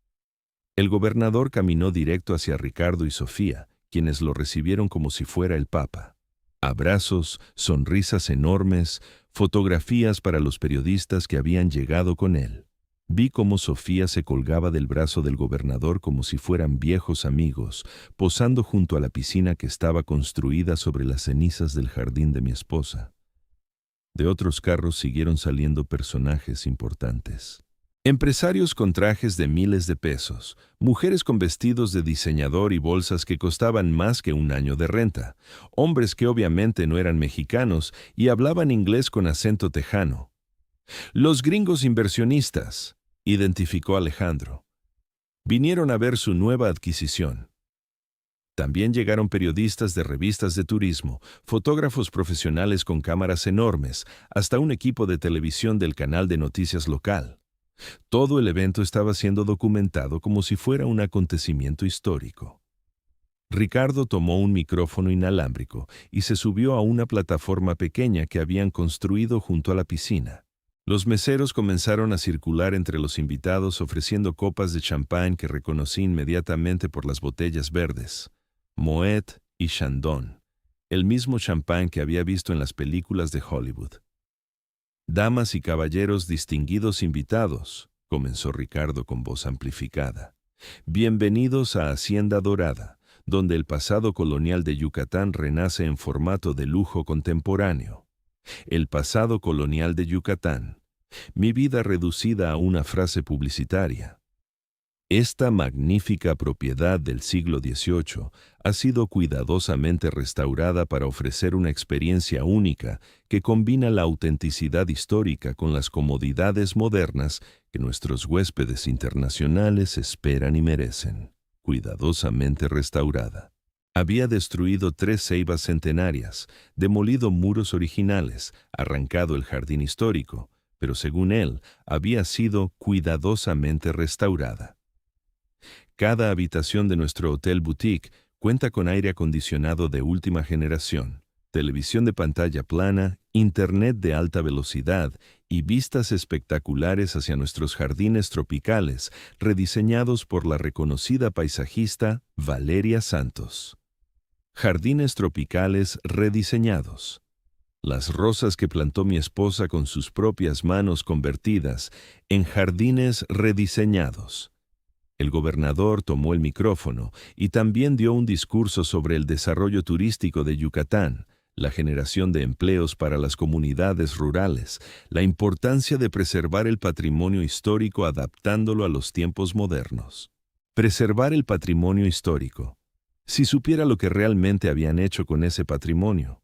El gobernador caminó directo hacia Ricardo y Sofía, quienes lo recibieron como si fuera el Papa. Abrazos, sonrisas enormes, fotografías para los periodistas que habían llegado con él. Vi cómo Sofía se colgaba del brazo del gobernador como si fueran viejos amigos, posando junto a la piscina que estaba construida sobre las cenizas del jardín de mi esposa. De otros carros siguieron saliendo personajes importantes. Empresarios con trajes de miles de pesos, mujeres con vestidos de diseñador y bolsas que costaban más que un año de renta, hombres que obviamente no eran mexicanos y hablaban inglés con acento tejano. «Los gringos inversionistas», identificó Alejandro. Vinieron a ver su nueva adquisición. También llegaron periodistas de revistas de turismo, fotógrafos profesionales con cámaras enormes, hasta un equipo de televisión del canal de noticias local. Todo el evento estaba siendo documentado como si fuera un acontecimiento histórico. Ricardo tomó un micrófono inalámbrico y se subió a una plataforma pequeña que habían construido junto a la piscina. Los meseros comenzaron a circular entre los invitados ofreciendo copas de champán que reconocí inmediatamente por las botellas verdes. Moet y Chandon, el mismo champán que había visto en las películas de Hollywood. «Damas y caballeros distinguidos invitados», comenzó Ricardo con voz amplificada. «Bienvenidos a Hacienda Dorada, donde el pasado colonial de Yucatán renace en formato de lujo contemporáneo. El pasado colonial de Yucatán. Mi vida reducida a una frase publicitaria. Esta magnífica propiedad del siglo XVIII ha sido cuidadosamente restaurada para ofrecer una experiencia única que combina la autenticidad histórica con las comodidades modernas que nuestros huéspedes internacionales esperan y merecen. Cuidadosamente restaurada. Había destruido 3 ceibas centenarias, demolido muros originales, arrancado el jardín histórico, pero según él, había sido cuidadosamente restaurada. Cada habitación de nuestro hotel boutique cuenta con aire acondicionado de última generación, televisión de pantalla plana, internet de alta velocidad y vistas espectaculares hacia nuestros jardines tropicales, rediseñados por la reconocida paisajista Valeria Santos. Jardines tropicales rediseñados. Las rosas que plantó mi esposa con sus propias manos convertidas en jardines rediseñados. El gobernador tomó el micrófono y también dio un discurso sobre el desarrollo turístico de Yucatán, la generación de empleos para las comunidades rurales, la importancia de preservar el patrimonio histórico adaptándolo a los tiempos modernos. Preservar el patrimonio histórico. Si supiera lo que realmente habían hecho con ese patrimonio.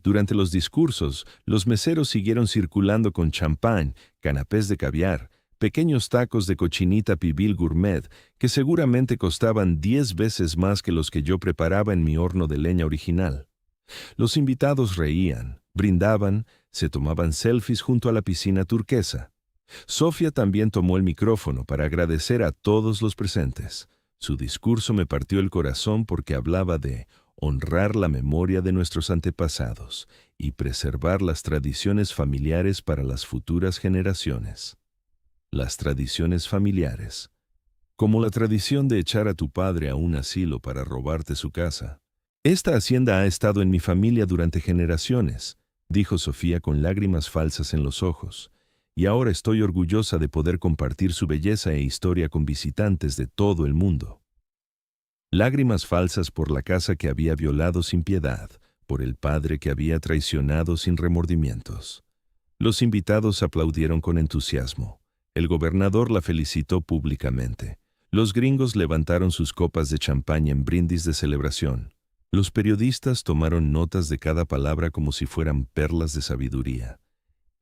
Durante los discursos, los meseros siguieron circulando con champán, canapés de caviar, pequeños tacos de cochinita pibil gourmet que seguramente costaban 10 veces más que los que yo preparaba en mi horno de leña original. Los invitados reían, brindaban, se tomaban selfies junto a la piscina turquesa. Sofía también tomó el micrófono para agradecer a todos los presentes. Su discurso me partió el corazón porque hablaba de honrar la memoria de nuestros antepasados y preservar las tradiciones familiares para las futuras generaciones. Las tradiciones familiares, como la tradición de echar a tu padre a un asilo para robarte su casa. Esta hacienda ha estado en mi familia durante generaciones, dijo Sofía con lágrimas falsas en los ojos, y ahora estoy orgullosa de poder compartir su belleza e historia con visitantes de todo el mundo. Lágrimas falsas por la casa que había violado sin piedad, por el padre que había traicionado sin remordimientos. Los invitados aplaudieron con entusiasmo. El gobernador la felicitó públicamente. Los gringos levantaron sus copas de champaña en brindis de celebración. Los periodistas tomaron notas de cada palabra como si fueran perlas de sabiduría.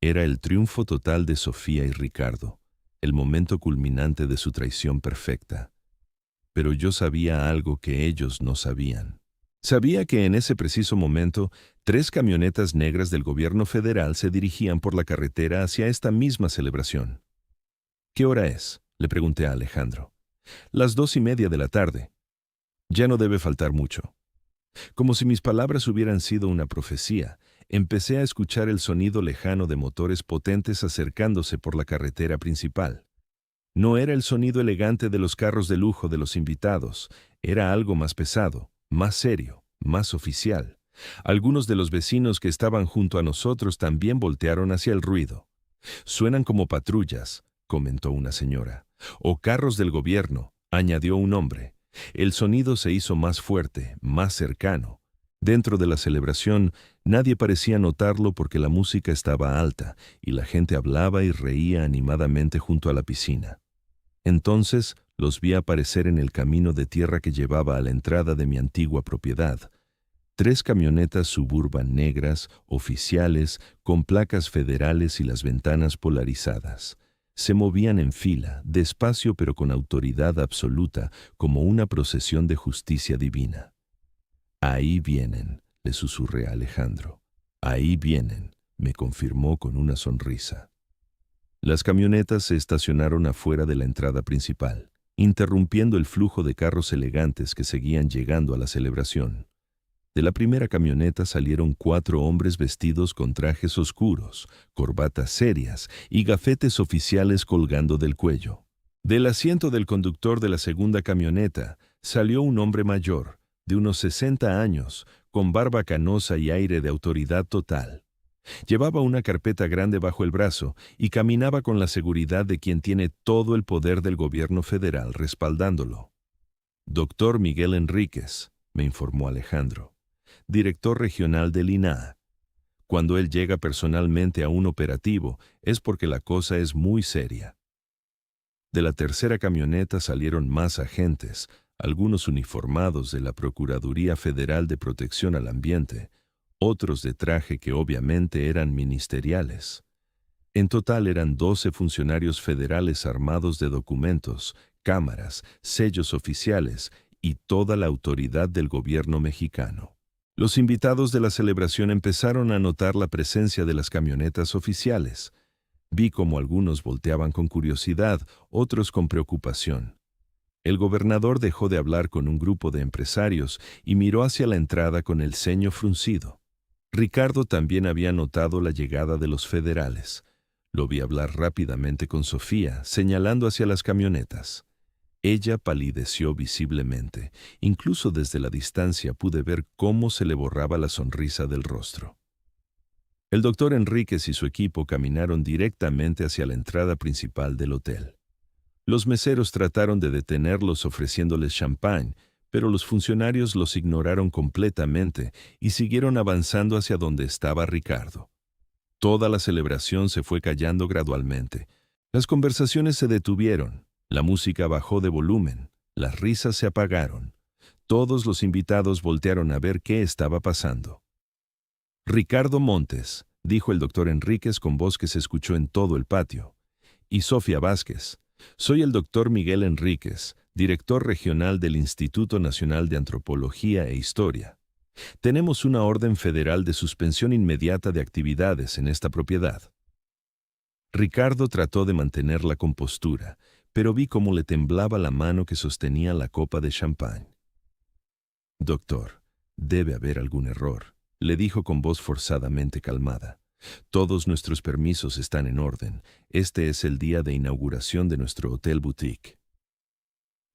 Era el triunfo total de Sofía y Ricardo, el momento culminante de su traición perfecta. Pero yo sabía algo que ellos no sabían. Sabía que en ese preciso momento, 3 camionetas negras del gobierno federal se dirigían por la carretera hacia esta misma celebración. ¿Qué hora es?, le pregunté a Alejandro. Las 2:30 de la tarde. Ya no debe faltar mucho. Como si mis palabras hubieran sido una profecía, empecé a escuchar el sonido lejano de motores potentes acercándose por la carretera principal. No era el sonido elegante de los carros de lujo de los invitados, era algo más pesado, más serio, más oficial. Algunos de los vecinos que estaban junto a nosotros también voltearon hacia el ruido. Suenan como patrullas, comentó una señora. O carros del gobierno, añadió un hombre. El sonido se hizo más fuerte, más cercano. Dentro de la celebración, nadie parecía notarlo porque la música estaba alta y la gente hablaba y reía animadamente junto a la piscina. Entonces los vi aparecer en el camino de tierra que llevaba a la entrada de mi antigua propiedad. 3 camionetas Suburban negras, oficiales, con placas federales y las ventanas polarizadas. Se movían en fila, despacio pero con autoridad absoluta, como una procesión de justicia divina. Ahí vienen, le susurré a Alejandro. Ahí vienen, me confirmó con una sonrisa. Las camionetas se estacionaron afuera de la entrada principal, interrumpiendo el flujo de carros elegantes que seguían llegando a la celebración. De la primera camioneta salieron 4 hombres vestidos con trajes oscuros, corbatas serias y gafetes oficiales colgando del cuello. Del asiento del conductor de la segunda camioneta salió un hombre mayor, de unos 60 años, con barba canosa y aire de autoridad total. Llevaba una carpeta grande bajo el brazo y caminaba con la seguridad de quien tiene todo el poder del gobierno federal respaldándolo. Doctor Miguel Enríquez, me informó Alejandro, director regional del INAH. Cuando él llega personalmente a un operativo, es porque la cosa es muy seria. De la tercera camioneta salieron más agentes, algunos uniformados de la Procuraduría Federal de Protección al Ambiente, otros de traje que obviamente eran ministeriales. En total eran 12 funcionarios federales armados de documentos, cámaras, sellos oficiales y toda la autoridad del gobierno mexicano. Los invitados de la celebración empezaron a notar la presencia de las camionetas oficiales. Vi cómo algunos volteaban con curiosidad, otros con preocupación. El gobernador dejó de hablar con un grupo de empresarios y miró hacia la entrada con el ceño fruncido. Ricardo también había notado la llegada de los federales. Lo vi hablar rápidamente con Sofía, señalando hacia las camionetas. Ella palideció visiblemente. Incluso desde la distancia pude ver cómo se le borraba la sonrisa del rostro. El doctor Enríquez y su equipo caminaron directamente hacia la entrada principal del hotel. Los meseros trataron de detenerlos ofreciéndoles champán, pero los funcionarios los ignoraron completamente y siguieron avanzando hacia donde estaba Ricardo. Toda la celebración se fue callando gradualmente. Las conversaciones se detuvieron, la música bajó de volumen, las risas se apagaron. Todos los invitados voltearon a ver qué estaba pasando. Ricardo Montes, dijo el doctor Enríquez con voz que se escuchó en todo el patio. Y Sofía Vázquez, soy el doctor Miguel Enríquez, director regional del Instituto Nacional de Antropología e Historia. Tenemos una orden federal de suspensión inmediata de actividades en esta propiedad. Ricardo trató de mantener la compostura, pero vi cómo le temblaba la mano que sostenía la copa de champán. Doctor, debe haber algún error, le dijo con voz forzadamente calmada. Todos nuestros permisos están en orden. Este es el día de inauguración de nuestro hotel boutique.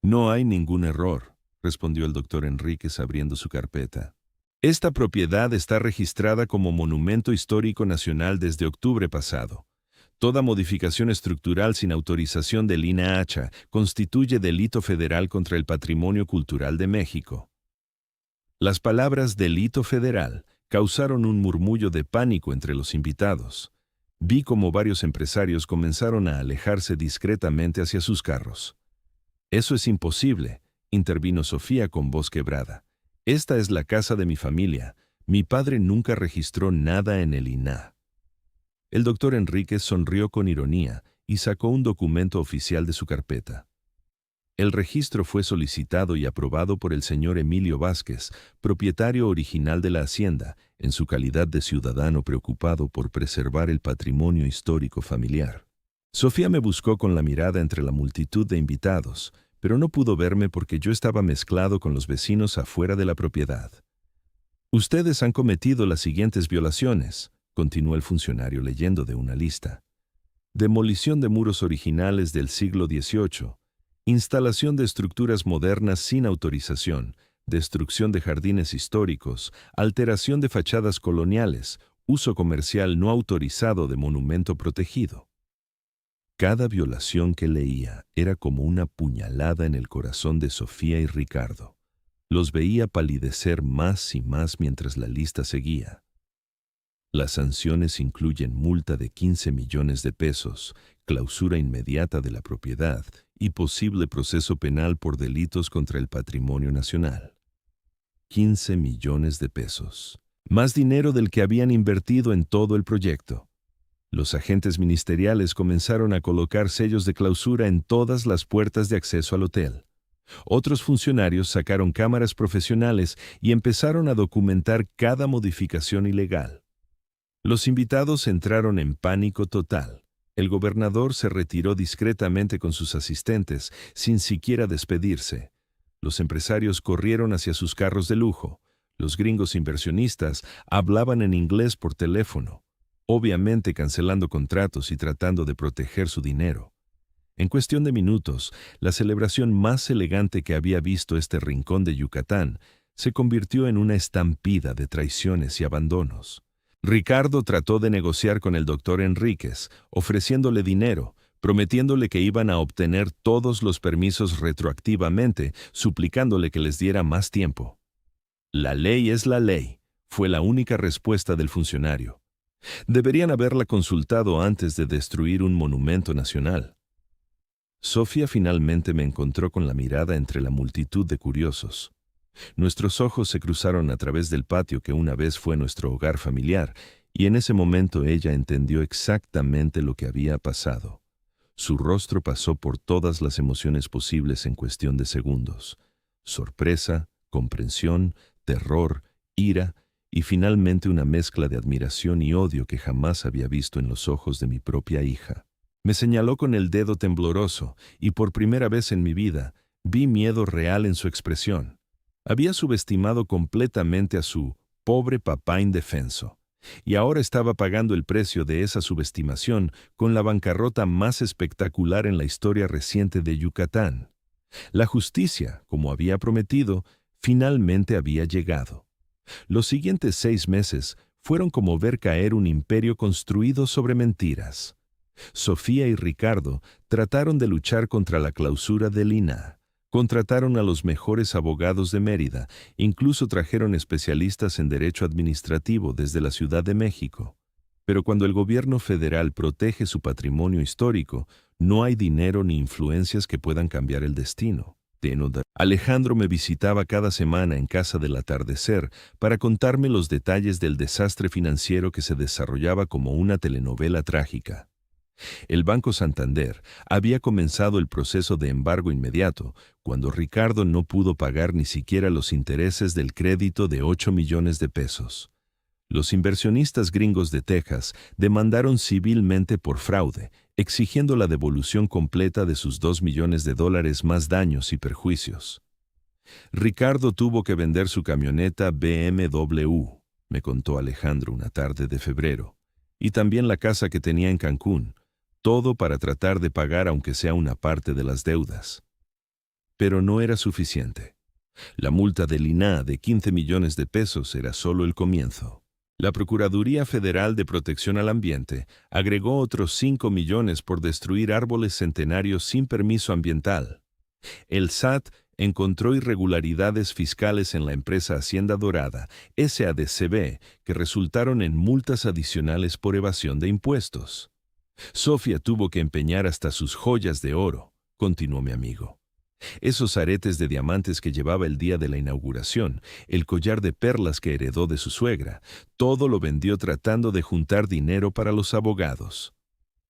No hay ningún error, respondió el doctor Enríquez abriendo su carpeta. Esta propiedad está registrada como Monumento Histórico Nacional desde octubre pasado. Toda modificación estructural sin autorización del INAH constituye delito federal contra el patrimonio cultural de México. Las palabras delito federal causaron un murmullo de pánico entre los invitados. Vi cómo varios empresarios comenzaron a alejarse discretamente hacia sus carros. Eso es imposible, intervino Sofía con voz quebrada. Esta es la casa de mi familia. Mi padre nunca registró nada en el INAH. El doctor Enríquez sonrió con ironía y sacó un documento oficial de su carpeta. El registro fue solicitado y aprobado por el señor Emilio Vázquez, propietario original de la hacienda, en su calidad de ciudadano preocupado por preservar el patrimonio histórico familiar. Sofía me buscó con la mirada entre la multitud de invitados, pero no pudo verme porque yo estaba mezclado con los vecinos afuera de la propiedad. Ustedes han cometido las siguientes violaciones, continuó el funcionario leyendo de una lista. Demolición de muros originales del siglo XVIII, instalación de estructuras modernas sin autorización, destrucción de jardines históricos, alteración de fachadas coloniales, uso comercial no autorizado de monumento protegido. Cada violación que leía era como una puñalada en el corazón de Sofía y Ricardo. Los veía palidecer más y más mientras la lista seguía. Las sanciones incluyen multa de 15 millones de pesos, clausura inmediata de la propiedad y posible proceso penal por delitos contra el patrimonio nacional. 15 millones de pesos. Más dinero del que habían invertido en todo el proyecto. Los agentes ministeriales comenzaron a colocar sellos de clausura en todas las puertas de acceso al hotel. Otros funcionarios sacaron cámaras profesionales y empezaron a documentar cada modificación ilegal. Los invitados entraron en pánico total. El gobernador se retiró discretamente con sus asistentes, sin siquiera despedirse. Los empresarios corrieron hacia sus carros de lujo. Los gringos inversionistas hablaban en inglés por teléfono, obviamente cancelando contratos y tratando de proteger su dinero. En cuestión de minutos, la celebración más elegante que había visto este rincón de Yucatán se convirtió en una estampida de traiciones y abandonos. Ricardo trató de negociar con el doctor Enríquez, ofreciéndole dinero, prometiéndole que iban a obtener todos los permisos retroactivamente, suplicándole que les diera más tiempo. La ley es la ley, fue la única respuesta del funcionario. Deberían haberla consultado antes de destruir un monumento nacional. Sofía finalmente me encontró con la mirada entre la multitud de curiosos. Nuestros ojos se cruzaron a través del patio que una vez fue nuestro hogar familiar, y en ese momento ella entendió exactamente lo que había pasado. Su rostro pasó por todas las emociones posibles en cuestión de segundos: sorpresa, comprensión, terror, ira y finalmente una mezcla de admiración y odio que jamás había visto en los ojos de mi propia hija. Me señaló con el dedo tembloroso y por primera vez en mi vida vi miedo real en su expresión. Había subestimado completamente a su pobre papá indefenso, y ahora estaba pagando el precio de esa subestimación con la bancarrota más espectacular en la historia reciente de Yucatán. La justicia, como había prometido, finalmente había llegado. Los siguientes 6 meses fueron como ver caer un imperio construido sobre mentiras. Sofía y Ricardo trataron de luchar contra la clausura del INAH. Contrataron a los mejores abogados de Mérida, incluso trajeron especialistas en derecho administrativo desde la Ciudad de México. Pero cuando el gobierno federal protege su patrimonio histórico, no hay dinero ni influencias que puedan cambiar el destino. Alejandro me visitaba cada semana en Casa del Atardecer para contarme los detalles del desastre financiero que se desarrollaba como una telenovela trágica. El Banco Santander había comenzado el proceso de embargo inmediato cuando Ricardo no pudo pagar ni siquiera los intereses del crédito de 8 millones de pesos. Los inversionistas gringos de Texas demandaron civilmente por fraude, exigiendo la devolución completa de sus $2 millones más daños y perjuicios. Ricardo tuvo que vender su camioneta BMW, me contó Alejandro una tarde de febrero, y también la casa que tenía en Cancún, todo para tratar de pagar aunque sea una parte de las deudas. Pero no era suficiente. La multa del INAH de 15 millones de pesos era solo el comienzo. La Procuraduría Federal de Protección al Ambiente agregó otros 5 millones por destruir árboles centenarios sin permiso ambiental. El SAT encontró irregularidades fiscales en la empresa Hacienda Dorada, SADCB, que resultaron en multas adicionales por evasión de impuestos. Sofía tuvo que empeñar hasta sus joyas de oro, continuó mi amigo. Esos aretes de diamantes que llevaba el día de la inauguración, el collar de perlas que heredó de su suegra, todo lo vendió tratando de juntar dinero para los abogados.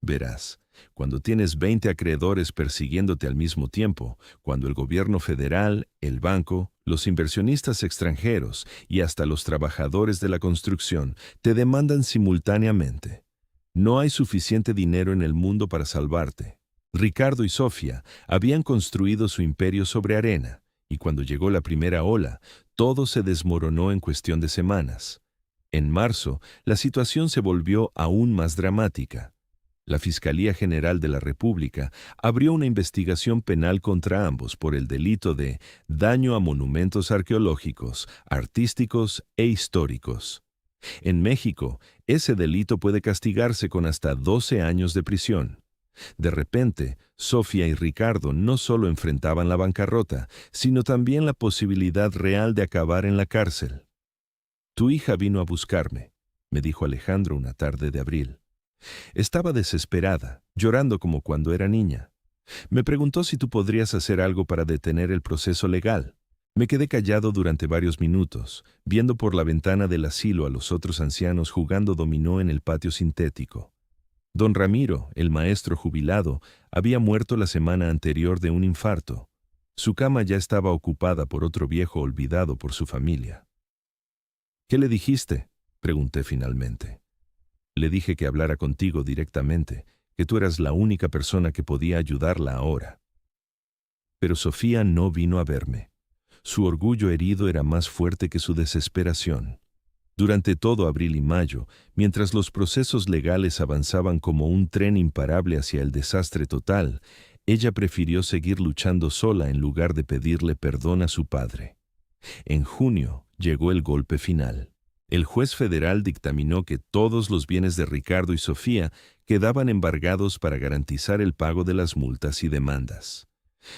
Verás, cuando tienes 20 acreedores persiguiéndote al mismo tiempo, cuando el gobierno federal, el banco, los inversionistas extranjeros y hasta los trabajadores de la construcción te demandan simultáneamente, no hay suficiente dinero en el mundo para salvarte. Ricardo y Sofía habían construido su imperio sobre arena, y cuando llegó la primera ola, todo se desmoronó en cuestión de semanas. En marzo, la situación se volvió aún más dramática. La Fiscalía General de la República abrió una investigación penal contra ambos por el delito de daño a monumentos arqueológicos, artísticos e históricos. En México, ese delito puede castigarse con hasta 12 años de prisión. De repente, Sofía y Ricardo no solo enfrentaban la bancarrota, sino también la posibilidad real de acabar en la cárcel. Tu hija vino a buscarme, me dijo Alejandro una tarde de abril. Estaba desesperada, llorando como cuando era niña. Me preguntó si tú podrías hacer algo para detener el proceso legal. Me quedé callado durante varios minutos, viendo por la ventana del asilo a los otros ancianos jugando dominó en el patio sintético. Don Ramiro, el maestro jubilado, había muerto la semana anterior de un infarto. Su cama ya estaba ocupada por otro viejo olvidado por su familia. ¿Qué le dijiste?, pregunté finalmente. Le dije que hablara contigo directamente, que tú eras la única persona que podía ayudarla ahora. Pero Sofía no vino a verme. Su orgullo herido era más fuerte que su desesperación. Durante todo abril y mayo, mientras los procesos legales avanzaban como un tren imparable hacia el desastre total, ella prefirió seguir luchando sola en lugar de pedirle perdón a su padre. En junio llegó el golpe final. El juez federal dictaminó que todos los bienes de Ricardo y Sofía quedaban embargados para garantizar el pago de las multas y demandas.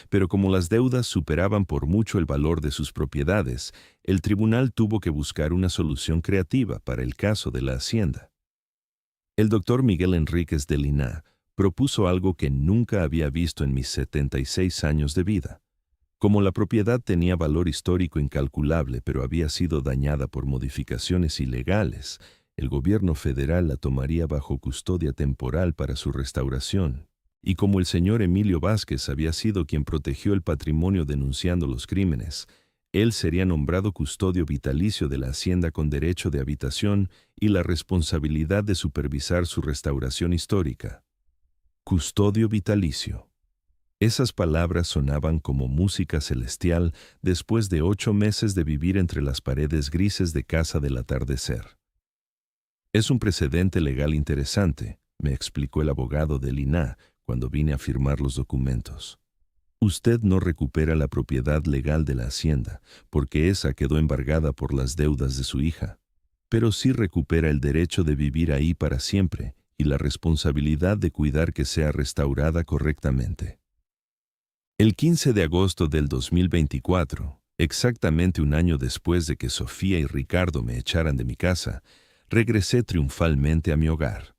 Pero como las deudas superaban por mucho el valor de sus propiedades, el tribunal tuvo que buscar una solución creativa para el caso de la hacienda. El doctor Miguel Enríquez de Lina propuso algo que nunca había visto en mis 76 años de vida. Como la propiedad tenía valor histórico incalculable, pero había sido dañada por modificaciones ilegales, el gobierno federal la tomaría bajo custodia temporal para su restauración. Y como el señor Emilio Vázquez había sido quien protegió el patrimonio denunciando los crímenes, él sería nombrado custodio vitalicio de la hacienda con derecho de habitación y la responsabilidad de supervisar su restauración histórica. Custodio vitalicio. Esas palabras sonaban como música celestial después de 8 meses de vivir entre las paredes grises de casa del atardecer. Es un precedente legal interesante, me explicó el abogado de Lina cuando vine a firmar los documentos. Usted no recupera la propiedad legal de la hacienda, porque esa quedó embargada por las deudas de su hija, pero sí recupera el derecho de vivir ahí para siempre y la responsabilidad de cuidar que sea restaurada correctamente. El 15 de agosto del 2024, exactamente un año después de que Sofía y Ricardo me echaran de mi casa, regresé triunfalmente a mi hogar.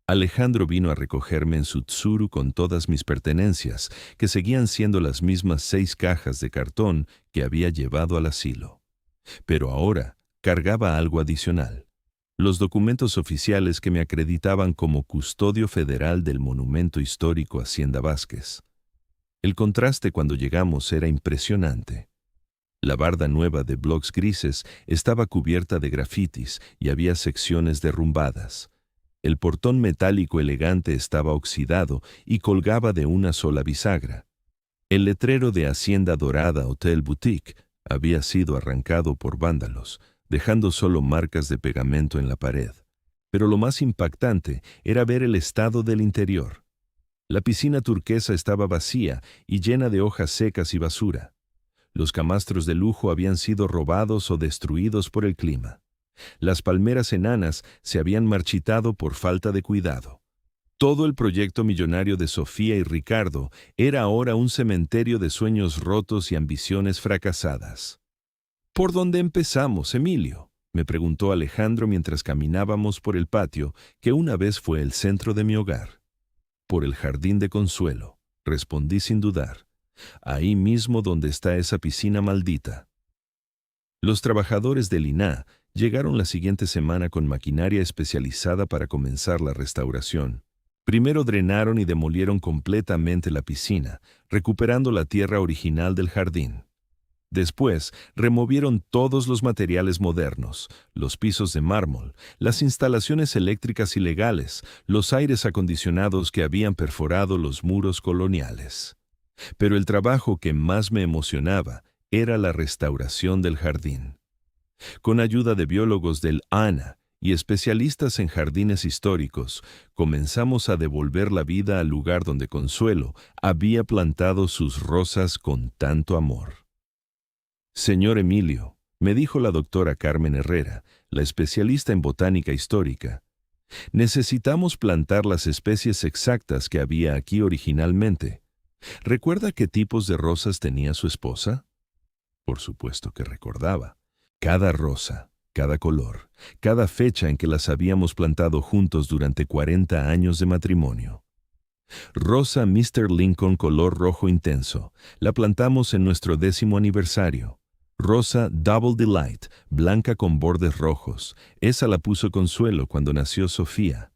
Alejandro vino a recogerme en su Tsuru con todas mis pertenencias, que seguían siendo las mismas 6 cajas de cartón que había llevado al asilo. Pero ahora cargaba algo adicional: los documentos oficiales que me acreditaban como custodio federal del monumento histórico Hacienda Vázquez. El contraste cuando llegamos era impresionante. La barda nueva de bloques grises estaba cubierta de grafitis y había secciones derrumbadas. El portón metálico elegante estaba oxidado y colgaba de una sola bisagra. El letrero de Hacienda Dorada Hotel Boutique había sido arrancado por vándalos, dejando solo marcas de pegamento en la pared. Pero lo más impactante era ver el estado del interior. La piscina turquesa estaba vacía y llena de hojas secas y basura. Los camastros de lujo habían sido robados o destruidos por el clima. Las palmeras enanas se habían marchitado por falta de cuidado. Todo el proyecto millonario de Sofía y Ricardo era ahora un cementerio de sueños rotos y ambiciones fracasadas. ¿Por dónde empezamos, Emilio?, me preguntó Alejandro mientras caminábamos por el patio, que una vez fue el centro de mi hogar. Por el jardín de Consuelo, respondí sin dudar. Ahí mismo donde está esa piscina maldita. Los trabajadores de Lina llegaron la siguiente semana con maquinaria especializada para comenzar la restauración. Primero drenaron y demolieron completamente la piscina, recuperando la tierra original del jardín. Después, removieron todos los materiales modernos, los pisos de mármol, las instalaciones eléctricas ilegales, los aires acondicionados que habían perforado los muros coloniales. Pero el trabajo que más me emocionaba era la restauración del jardín. Con ayuda de biólogos del ANA y especialistas en jardines históricos, comenzamos a devolver la vida al lugar donde Consuelo había plantado sus rosas con tanto amor. Señor Emilio, me dijo la doctora Carmen Herrera, la especialista en botánica histórica, necesitamos plantar las especies exactas que había aquí originalmente. ¿Recuerda qué tipos de rosas tenía su esposa? Por supuesto que recordaba. Cada rosa, cada color, cada fecha en que las habíamos plantado juntos durante 40 años de matrimonio. Rosa Mr. Lincoln color rojo intenso, la plantamos en nuestro 10º aniversario. Rosa Double Delight, blanca con bordes rojos, esa la puso Consuelo cuando nació Sofía.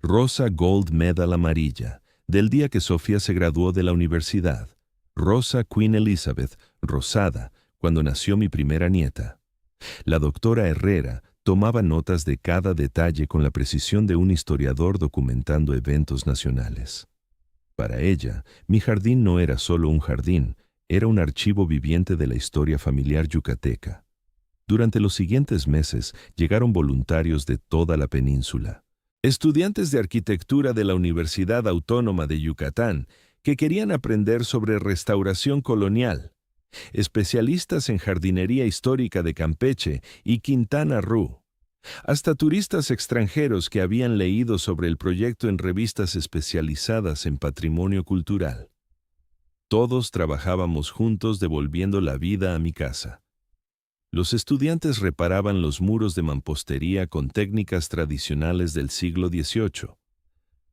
Rosa Gold Medal amarilla, del día que Sofía se graduó de la universidad. Rosa Queen Elizabeth, rosada, cuando nació mi primera nieta. La doctora Herrera tomaba notas de cada detalle con la precisión de un historiador documentando eventos nacionales. Para ella, mi jardín no era solo un jardín, era un archivo viviente de la historia familiar yucateca. Durante los siguientes meses llegaron voluntarios de toda la península. Estudiantes de arquitectura de la Universidad Autónoma de Yucatán que querían aprender sobre restauración colonial. Especialistas en jardinería histórica de Campeche y Quintana Roo. Hasta turistas extranjeros que habían leído sobre el proyecto en revistas especializadas en patrimonio cultural. Todos trabajábamos juntos devolviendo la vida a mi casa. Los estudiantes reparaban los muros de mampostería con técnicas tradicionales del siglo XVIII.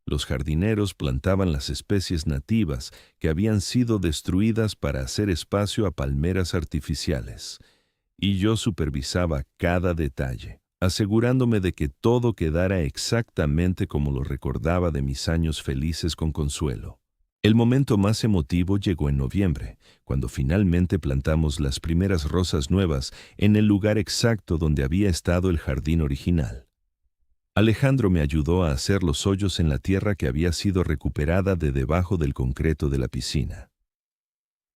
Los jardineros plantaban las especies nativas que habían sido destruidas para hacer espacio a palmeras artificiales. Y yo supervisaba cada detalle, asegurándome de que todo quedara exactamente como lo recordaba de mis años felices con Consuelo. El momento más emotivo llegó en noviembre, cuando finalmente plantamos las primeras rosas nuevas en el lugar exacto donde había estado el jardín original. Alejandro me ayudó a hacer los hoyos en la tierra que había sido recuperada de debajo del concreto de la piscina.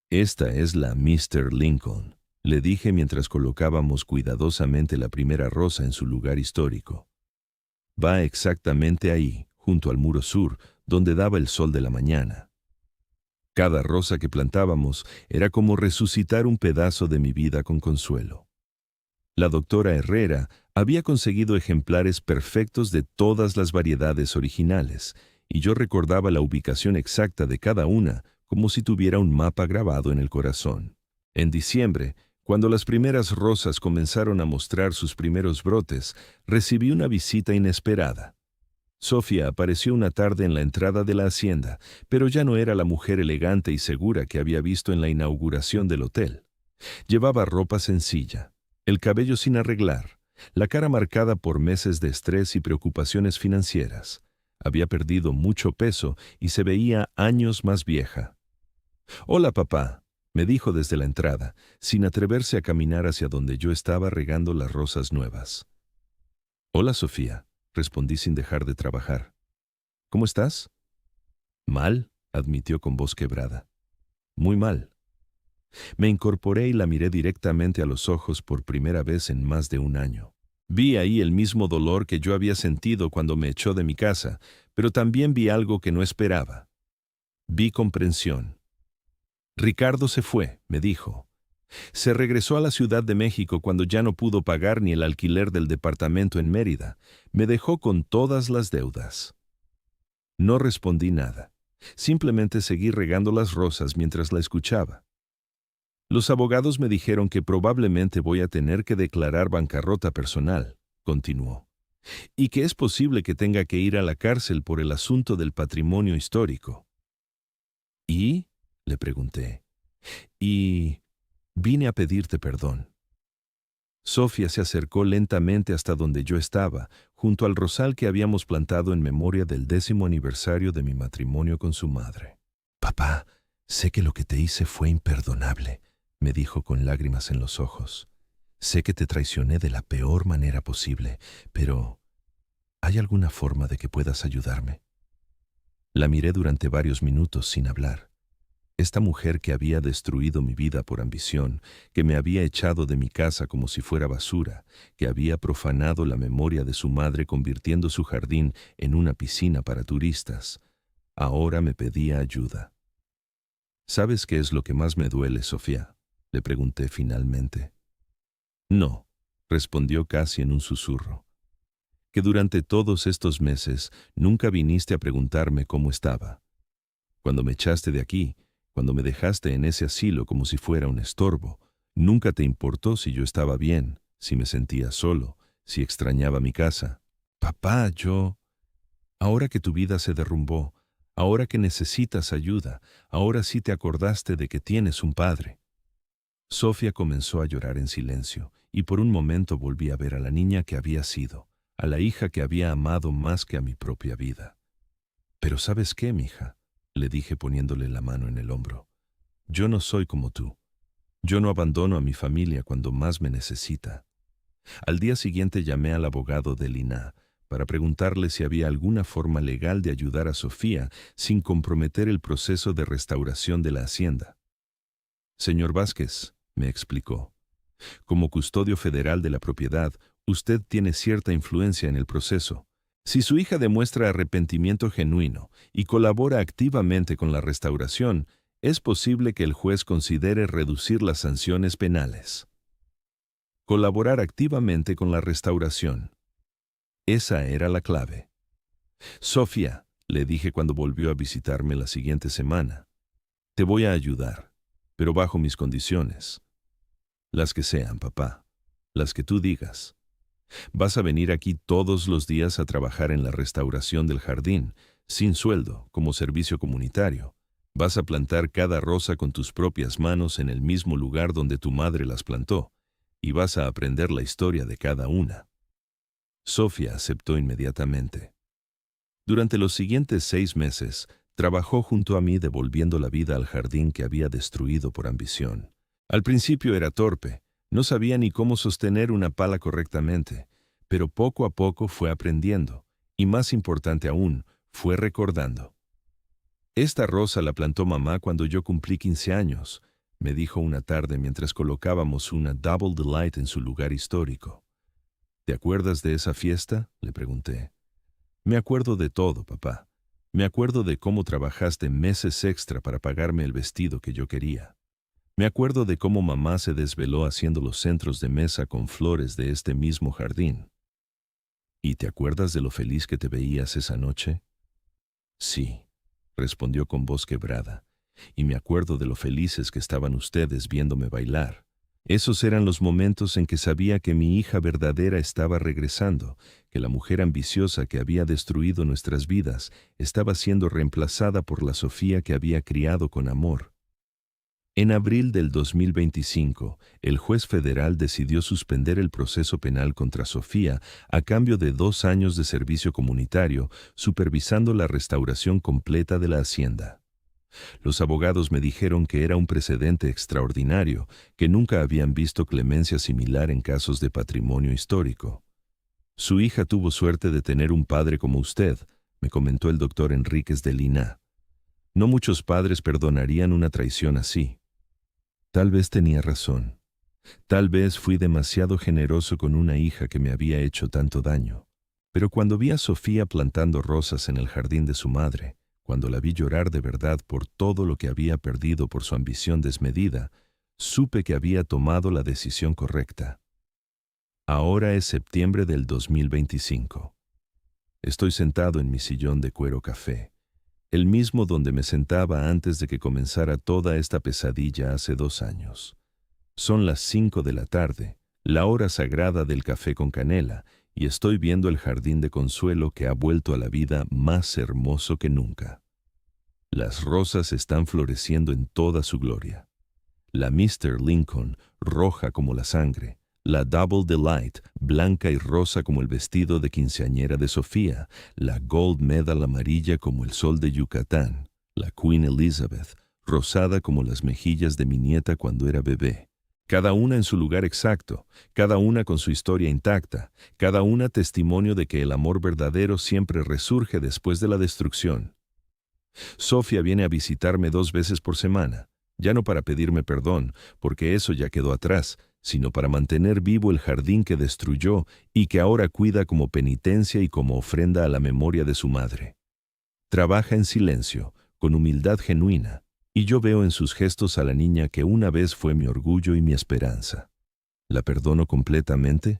«Esta es la Mr. Lincoln», le dije mientras colocábamos cuidadosamente la primera rosa en su lugar histórico. «Va exactamente ahí, junto al muro sur, donde daba el sol de la mañana». Cada rosa que plantábamos era como resucitar un pedazo de mi vida con Consuelo. La doctora Herrera había conseguido ejemplares perfectos de todas las variedades originales, y yo recordaba la ubicación exacta de cada una como si tuviera un mapa grabado en el corazón. En diciembre, cuando las primeras rosas comenzaron a mostrar sus primeros brotes, recibí una visita inesperada. Sofía apareció una tarde en la entrada de la hacienda, pero ya no era la mujer elegante y segura que había visto en la inauguración del hotel. Llevaba ropa sencilla, el cabello sin arreglar, la cara marcada por meses de estrés y preocupaciones financieras. Había perdido mucho peso y se veía años más vieja. «Hola, papá», me dijo desde la entrada, sin atreverse a caminar hacia donde yo estaba regando las rosas nuevas. «Hola, Sofía», respondí sin dejar de trabajar. «¿Cómo estás?» «Mal», admitió con voz quebrada. «Muy mal». Me incorporé y la miré directamente a los ojos por primera vez en más de un año. Vi ahí el mismo dolor que yo había sentido cuando me echó de mi casa, pero también vi algo que no esperaba. Vi comprensión. «Ricardo se fue», me dijo. «Se regresó a la Ciudad de México cuando ya no pudo pagar ni el alquiler del departamento en Mérida. Me dejó con todas las deudas». No respondí nada. Simplemente seguí regando las rosas mientras la escuchaba. «Los abogados me dijeron que probablemente voy a tener que declarar bancarrota personal», continuó, «y que es posible que tenga que ir a la cárcel por el asunto del patrimonio histórico». «¿Y?», le pregunté. «Y vine a pedirte perdón». Sofía se acercó lentamente hasta donde yo estaba, junto al rosal que habíamos plantado en memoria del 10º aniversario de mi matrimonio con su madre. «Papá, sé que lo que te hice fue imperdonable», me dijo con lágrimas en los ojos. «Sé que te traicioné de la peor manera posible, pero ¿hay alguna forma de que puedas ayudarme?» La miré durante varios minutos sin hablar. Esta mujer que había destruido mi vida por ambición, que me había echado de mi casa como si fuera basura, que había profanado la memoria de su madre convirtiendo su jardín en una piscina para turistas, ahora me pedía ayuda. «¿Sabes qué es lo que más me duele, Sofía?», le pregunté finalmente. «No», respondió casi en un susurro. «Que durante todos estos meses nunca viniste a preguntarme cómo estaba. Cuando me echaste de aquí, cuando me dejaste en ese asilo como si fuera un estorbo, nunca te importó si yo estaba bien, si me sentía solo, si extrañaba mi casa. Papá, ahora que tu vida se derrumbó, ahora que necesitas ayuda, ahora sí te acordaste de que tienes un padre». Sofía comenzó a llorar en silencio, y por un momento volví a ver a la niña que había sido, a la hija que había amado más que a mi propia vida. «Pero ¿sabes qué, mija?», le dije poniéndole la mano en el hombro. «Yo no soy como tú. Yo no abandono a mi familia cuando más me necesita». Al día siguiente llamé al abogado de Lina para preguntarle si había alguna forma legal de ayudar a Sofía sin comprometer el proceso de restauración de la hacienda. «Señor Vázquez», me explicó, «como custodio federal de la propiedad, usted tiene cierta influencia en el proceso. Si su hija demuestra arrepentimiento genuino y colabora activamente con la restauración, es posible que el juez considere reducir las sanciones penales». Colaborar activamente con la restauración. Esa era la clave. «Sofía», le dije cuando volvió a visitarme la siguiente semana, «te voy a ayudar, pero bajo mis condiciones». «Las que sean, papá», Las que tú digas. Vas a venir aquí todos los días a trabajar en la restauración del jardín, sin sueldo, como servicio comunitario. Vas a plantar cada rosa con tus propias manos en el mismo lugar donde tu madre las plantó, y vas a aprender la historia de cada una. Sofía aceptó inmediatamente. Durante los siguientes 6 meses, trabajó junto a mí devolviendo la vida al jardín que había destruido por ambición. Al principio era torpe, no sabía ni cómo sostener una pala correctamente, pero poco a poco fue aprendiendo, y más importante aún, fue recordando. Esta rosa la plantó mamá cuando yo cumplí 15 años, me dijo una tarde mientras colocábamos una Double Delight en su lugar histórico. ¿Te acuerdas de esa fiesta?, le pregunté. Me acuerdo de todo, papá. Me acuerdo de cómo trabajaste meses extra para pagarme el vestido que yo quería. Me acuerdo de cómo mamá se desveló haciendo los centros de mesa con flores de este mismo jardín. ¿Y te acuerdas de lo feliz que te veías esa noche? Sí, respondió con voz quebrada, y me acuerdo de lo felices que estaban ustedes viéndome bailar. Esos eran los momentos en que sabía que mi hija verdadera estaba regresando, que la mujer ambiciosa que había destruido nuestras vidas estaba siendo reemplazada por la Sofía que había criado con amor. En abril del 2025, el juez federal decidió suspender el proceso penal contra Sofía a cambio de 2 años de servicio comunitario, supervisando la restauración completa de la hacienda. Los abogados me dijeron que era un precedente extraordinario, que nunca habían visto clemencia similar en casos de patrimonio histórico. Su hija tuvo suerte de tener un padre como usted, me comentó el doctor Enríquez de Lina. No muchos padres perdonarían una traición así. Tal vez tenía razón. Tal vez fui demasiado generoso con una hija que me había hecho tanto daño. Pero cuando vi a Sofía plantando rosas en el jardín de su madre, cuando la vi llorar de verdad por todo lo que había perdido por su ambición desmedida, supe que había tomado la decisión correcta. Ahora es septiembre del 2025. Estoy sentado en mi sillón de cuero café, el mismo donde me sentaba antes de que comenzara toda esta pesadilla hace 2 años. Son las 5 de la tarde, la hora sagrada del café con canela, y estoy viendo el jardín de Consuelo que ha vuelto a la vida más hermoso que nunca. Las rosas están floreciendo en toda su gloria. La Mr. Lincoln, roja como la sangre, la Double Delight, blanca y rosa como el vestido de quinceañera de Sofía, la Gold Medal amarilla como el sol de Yucatán, la Queen Elizabeth, rosada como las mejillas de mi nieta cuando era bebé. Cada una en su lugar exacto, cada una con su historia intacta, cada una testimonio de que el amor verdadero siempre resurge después de la destrucción. Sofía viene a visitarme 2 veces por semana, ya no para pedirme perdón, porque eso ya quedó atrás, sino para mantener vivo el jardín que destruyó y que ahora cuida como penitencia y como ofrenda a la memoria de su madre. Trabaja en silencio, con humildad genuina, y yo veo en sus gestos a la niña que una vez fue mi orgullo y mi esperanza. ¿La perdono completamente?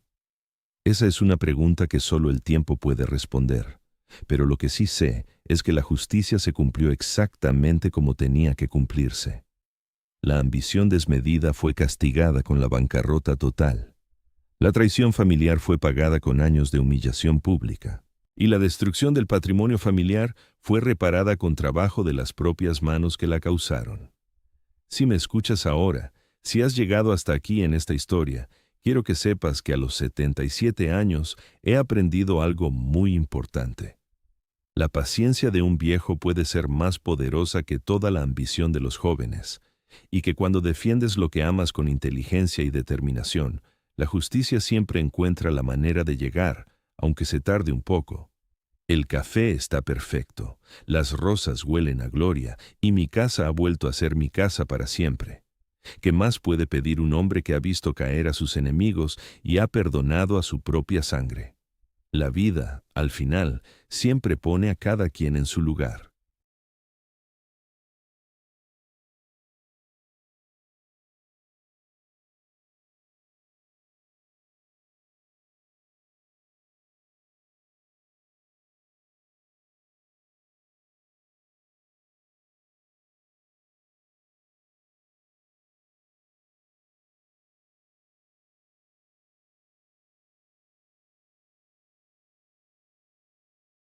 Esa es una pregunta que solo el tiempo puede responder, pero lo que sí sé es que la justicia se cumplió exactamente como tenía que cumplirse. La ambición desmedida fue castigada con la bancarrota total. La traición familiar fue pagada con años de humillación pública. Y la destrucción del patrimonio familiar fue reparada con trabajo de las propias manos que la causaron. Si me escuchas ahora, si has llegado hasta aquí en esta historia, quiero que sepas que a los 77 años he aprendido algo muy importante. La paciencia de un viejo puede ser más poderosa que toda la ambición de los jóvenes, y que cuando defiendes lo que amas con inteligencia y determinación, la justicia siempre encuentra la manera de llegar, aunque se tarde un poco. El café está perfecto, las rosas huelen a gloria, y mi casa ha vuelto a ser mi casa para siempre. ¿Qué más puede pedir un hombre que ha visto caer a sus enemigos y ha perdonado a su propia sangre? La vida, al final, siempre pone a cada quien en su lugar.